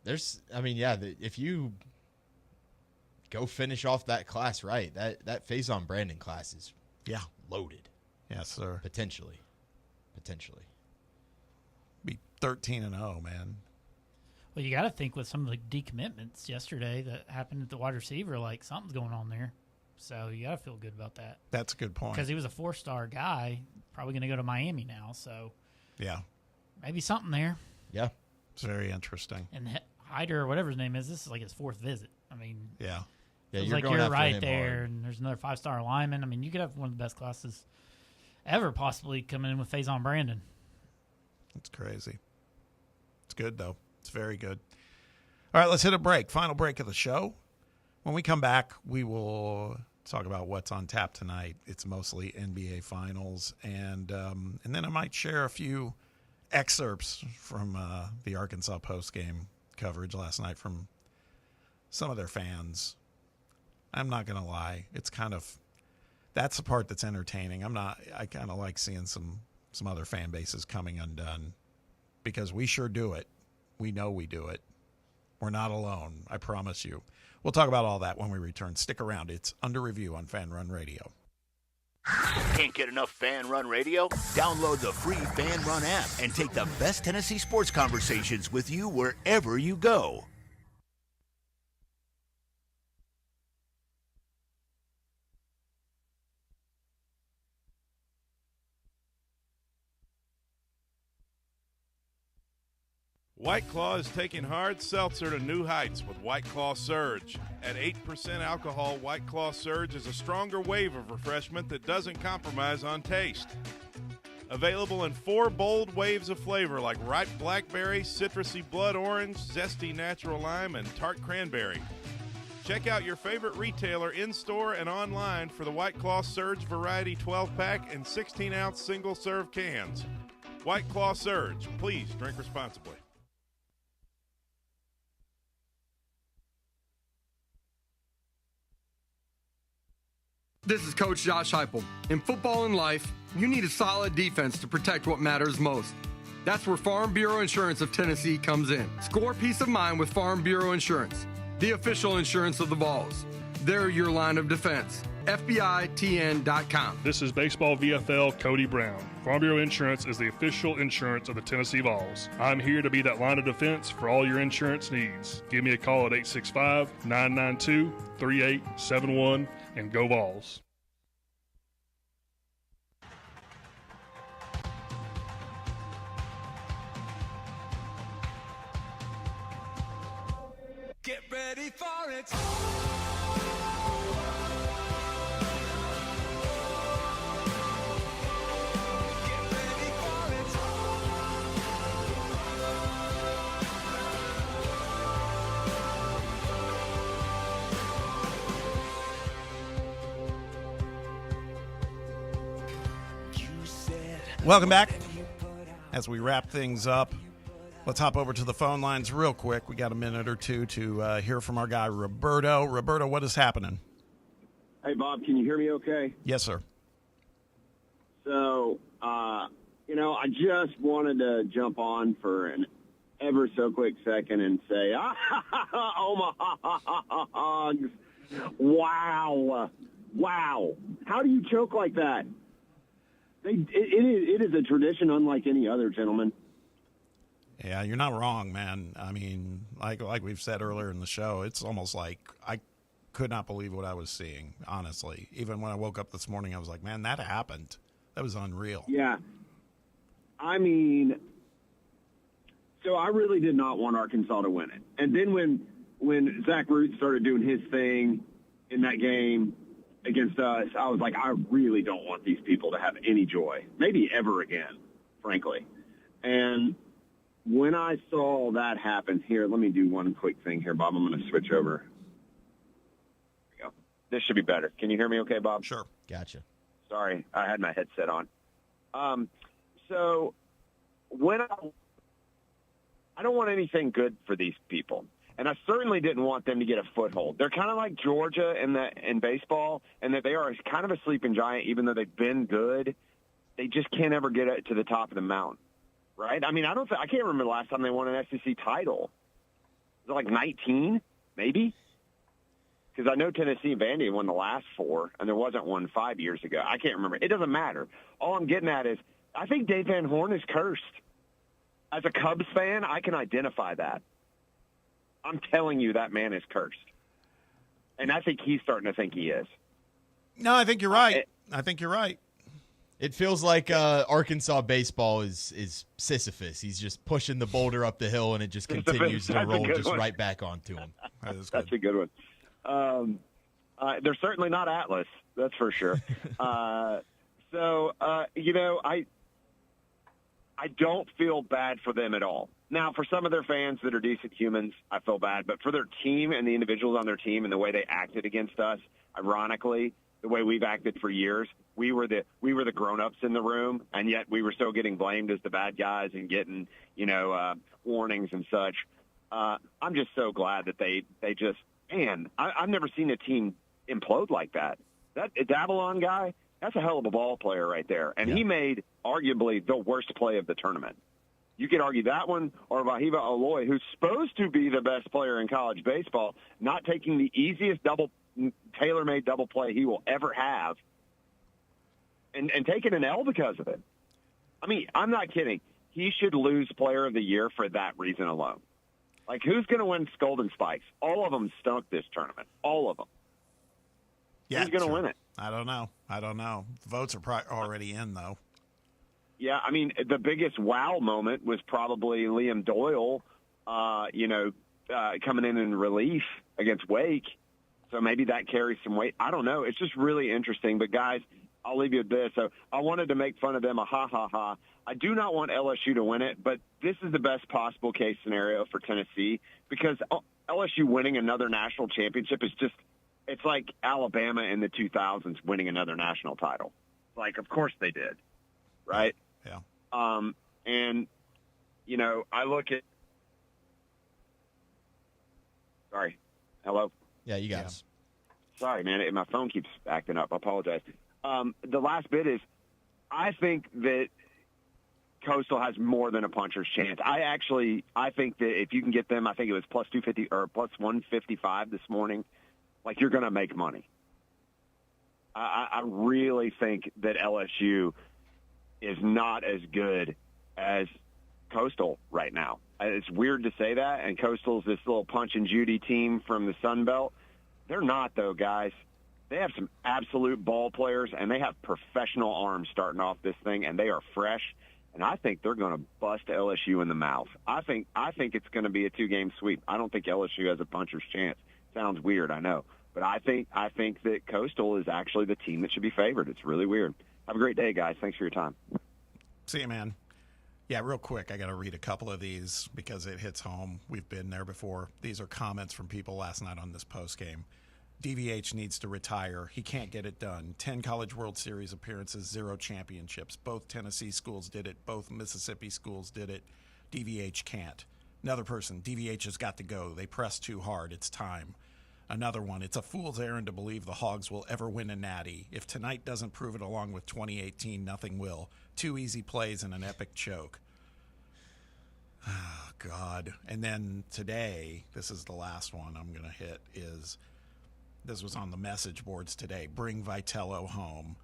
If you go finish off that class right, that Faison Brandon class is loaded. Yes, sir. Potentially. Be 13-0, man. Well, you got to think with some of the decommitments yesterday that happened at the wide receiver, like something's going on there. So you got to feel good about that. That's a good point. Because he was a 4-star guy, probably going to go to Miami now. So yeah, maybe something there. Yeah, it's very interesting. And Hyder, or whatever his name is, this is like his 4th visit. I mean, yeah, you're right there, hard. And there's another 5-star lineman. I mean, you could have one of the best classes ever possibly coming in with Faison Brandon. It's crazy. It's good though. It's very good. All right, let's hit a break. Final break of the show. When we come back, we will talk about what's on tap tonight. It's mostly NBA Finals, and then I might share a few excerpts from the Arkansas postgame coverage last night from some of their fans. I'm not going to lie. It's that's the part that's entertaining. I kind of like seeing some other fan bases coming undone, because we sure do it. We know we do it. We're not alone. I promise you. We'll talk about all that when we return. Stick around. It's Under Review on Fan Run Radio. Can't get enough Fan Run Radio? Download the free Fan Run app and take the best Tennessee sports conversations with you wherever you go. White Claw is taking hard seltzer to new heights with White Claw Surge. At 8% alcohol, White Claw Surge is a stronger wave of refreshment that doesn't compromise on taste. Available in 4 bold waves of flavor like ripe blackberry, citrusy blood orange, zesty natural lime, and tart cranberry. Check out your favorite retailer in-store and online for the White Claw Surge Variety 12-pack and 16-ounce single-serve cans. White Claw Surge. Please drink responsibly. This is Coach Josh Heupel. In football and life, you need a solid defense to protect what matters most. That's where Farm Bureau Insurance of Tennessee comes in. Score peace of mind with Farm Bureau Insurance, the official insurance of the Vols. They're your line of defense. FBITN.com. This is Baseball VFL Cody Brown. Farm Bureau Insurance is the official insurance of the Tennessee Vols. I'm here to be that line of defense for all your insurance needs. Give me a call at 865-992-3871 and go Vols. Get ready for it. Welcome back. As we wrap things up, let's hop over to the phone lines real quick. We got a minute or two to hear from our guy, Roberto. Roberto, what is happening? Hey, Bob, can you hear me okay? Yes, sir. So, I just wanted to jump on for an ever so quick second and say, Omaha Hogs. Wow. How do you choke like that? It is a tradition unlike any other, gentlemen. Yeah, you're not wrong, man. I mean, like we've said earlier in the show, it's almost like I could not believe what I was seeing, honestly. Even when I woke up this morning, I was like, man, that happened. That was unreal. Yeah. I mean, so I really did not want Arkansas to win it. And then when Zach Root started doing his thing in that game against us, I was like, I really don't want these people to have any joy, maybe ever again, frankly. And when I saw that happen here, let me do one quick thing here, Bob. I'm going to switch over. There we go. This should be better. Can you hear me okay, Bob? Sure. Gotcha. Sorry, I had my headset on. So when I don't want anything good for these people. And I certainly didn't want them to get a foothold. They're kind of like Georgia in baseball, and that they are kind of a sleeping giant, even though they've been good. They just can't ever get it to the top of the mountain, right? I mean, I can't remember the last time they won an SEC title. Was it like 19, maybe? Because I know Tennessee and Vandy won the last 4, and there wasn't one 5 years ago. I can't remember. It doesn't matter. All I'm getting at is I think Dave Van Horn is cursed. As a Cubs fan, I can identify that. I'm telling you, that man is cursed. And I think he's starting to think he is. No, I think you're right. I think you're right. It feels like Arkansas baseball is Sisyphus. He's just pushing the boulder up the hill, and it just continues to roll just right back onto him. That's a good one. They're certainly not Atlas, that's for sure. I don't feel bad for them at all. Now, for some of their fans that are decent humans, I feel bad. But for their team and the individuals on their team and the way they acted against us, ironically, the way we've acted for years, we were the grown-ups in the room, and yet we were still getting blamed as the bad guys and getting, warnings and such. I'm just so glad that they just – man, I've never seen a team implode like that. That Davalon guy, that's a hell of a ball player right there. And he made arguably the worst play of the tournament. You could argue that one or Vahiva Aloy, who's supposed to be the best player in college baseball, not taking the easiest tailor-made double play he will ever have and taking an L because of it. I mean, I'm not kidding. He should lose Player of the Year for that reason alone. Like, who's going to win Golden Spikes? All of them stunk this tournament. All of them. Yeah, who's going to win it? I don't know. Votes are already in, though. Yeah, I mean, the biggest wow moment was probably Liam Doyle, coming in relief against Wake. So maybe that carries some weight. I don't know. It's just really interesting. But, guys, I'll leave you with this. So I wanted to make fun of them, ha. I do not want LSU to win it, but this is the best possible case scenario for Tennessee because LSU winning another national championship is just – it's like Alabama in the 2000s winning another national title. Like, of course they did, right? Yeah. I look at – sorry. Hello? Yeah, you got us. Sorry, man. My phone keeps acting up. I apologize. The last bit is I think that Coastal has more than a puncher's chance. I think that if you can get them, I think it was plus 250 or plus 155 this morning, like you're going to make money. I really think that LSU is not as good as Coastal right now. It's weird to say that, and Coastal's this little Punch and Judy team from the Sun Belt. They're not, though, guys. They have some absolute ball players, and they have professional arms starting off this thing, and they are fresh. And I think they're going to bust LSU in the mouth. I think it's going to be a 2-game sweep. I don't think LSU has a puncher's chance. Sounds weird, I know. But I think that Coastal is actually the team that should be favored. It's really weird. Have a great day, guys. Thanks for your time. See you, man. Yeah, real quick, I got to read a couple of these because it hits home. We've been there before. These are comments from people last night on this post game. DVH needs to retire. He can't get it done. 10 College World Series appearances, 0 championships. Both Tennessee schools did it. Both Mississippi schools did it. DVH can't. Another person, DVH has got to go. They press too hard. It's time. Another one, it's a fool's errand to believe the Hogs will ever win a natty. If tonight doesn't prove it along with 2018, nothing will. 2 easy plays and an epic choke. Oh, God. And then today, this is the last one I'm going to hit, this was on the message boards today. Bring Vitello home.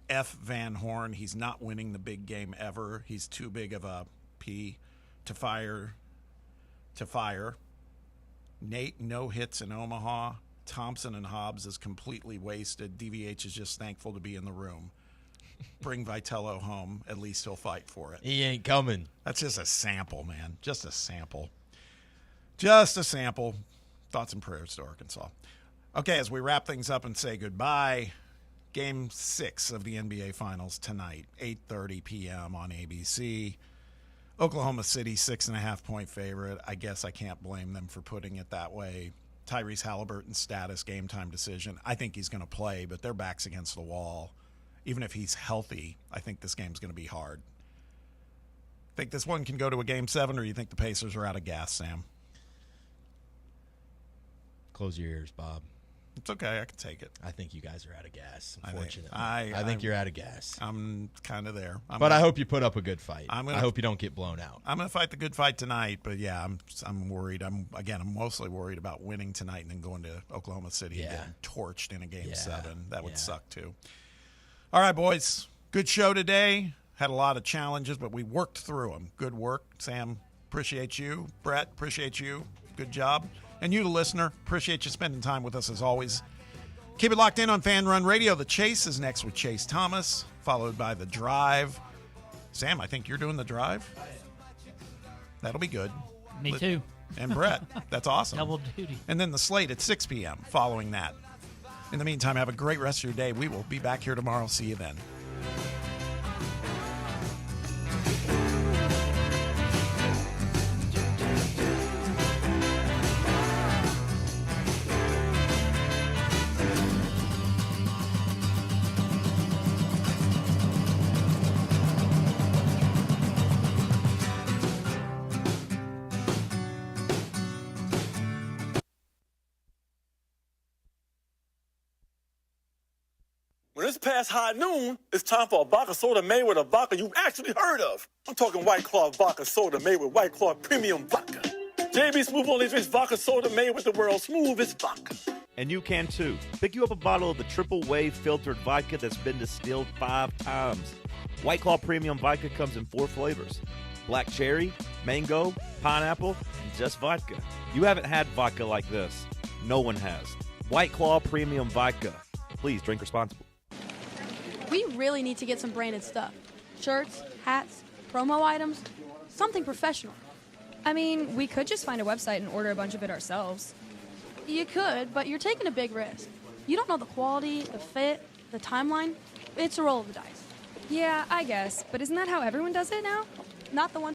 F. Van Horn, he's not winning the big game ever. He's too big of a P to fire. Nate, no hits in Omaha. Thompson and Hobbs is completely wasted. DVH is just thankful to be in the room. Bring Vitello home. At least he'll fight for it. He ain't coming. That's just a sample, man. Just a sample. Just a sample. Thoughts and prayers to Arkansas. Okay, as we wrap things up and say goodbye, Game 6 of the NBA Finals tonight, 8:30 p.m. on ABC. Oklahoma City, 6.5-point favorite. I guess I can't blame them for putting it that way. Tyrese Halliburton's status, game time decision. I think he's going to play, but their back's against the wall. Even if he's healthy, I think this game's going to be hard. Think this one can go to a Game 7, or you think the Pacers are out of gas, Sam? Close your ears, Bob. It's okay. I can take it. I think you guys are out of gas, unfortunately. I think you're out of gas. I'm kind of there. But I hope you put up a good fight. I hope you don't get blown out. I'm going to fight the good fight tonight, but yeah, I'm worried. I'm mostly worried about winning tonight and then going to Oklahoma City and getting torched in a Game 7. That would suck too. All right, boys. Good show today. Had a lot of challenges, but we worked through them. Good work. Sam, appreciate you. Brett, appreciate you. Good job. And you, the listener, appreciate you spending time with us as always. Keep it locked in on Fan Run Radio. The Chase is next with Chase Thomas, followed by The Drive. Sam, I think you're doing The Drive. That'll be good. Me too. And Brett. That's awesome. Double duty. And then the slate at 6 p.m. following that. In the meantime, have a great rest of your day. We will be back here tomorrow. See you then. When it's past high noon, it's time for a vodka soda made with a vodka you've actually heard of. I'm talking White Claw vodka soda made with White Claw premium vodka. JB Smooth only drinks vodka soda made with the world's smoothest vodka. And you can too. Pick you up a bottle of the Triple Wave filtered vodka that's been distilled 5 times. White Claw premium vodka comes in 4 flavors: black cherry, mango, pineapple, and just vodka. You haven't had vodka like this. No one has. White Claw premium vodka. Please drink responsibly. We really need to get some branded stuff. Shirts, hats, promo items, something professional. I mean, we could just find a website and order a bunch of it ourselves. You could, but you're taking a big risk. You don't know the quality, the fit, the timeline. It's a roll of the dice. Yeah, I guess. But isn't that how everyone does it now? Not the one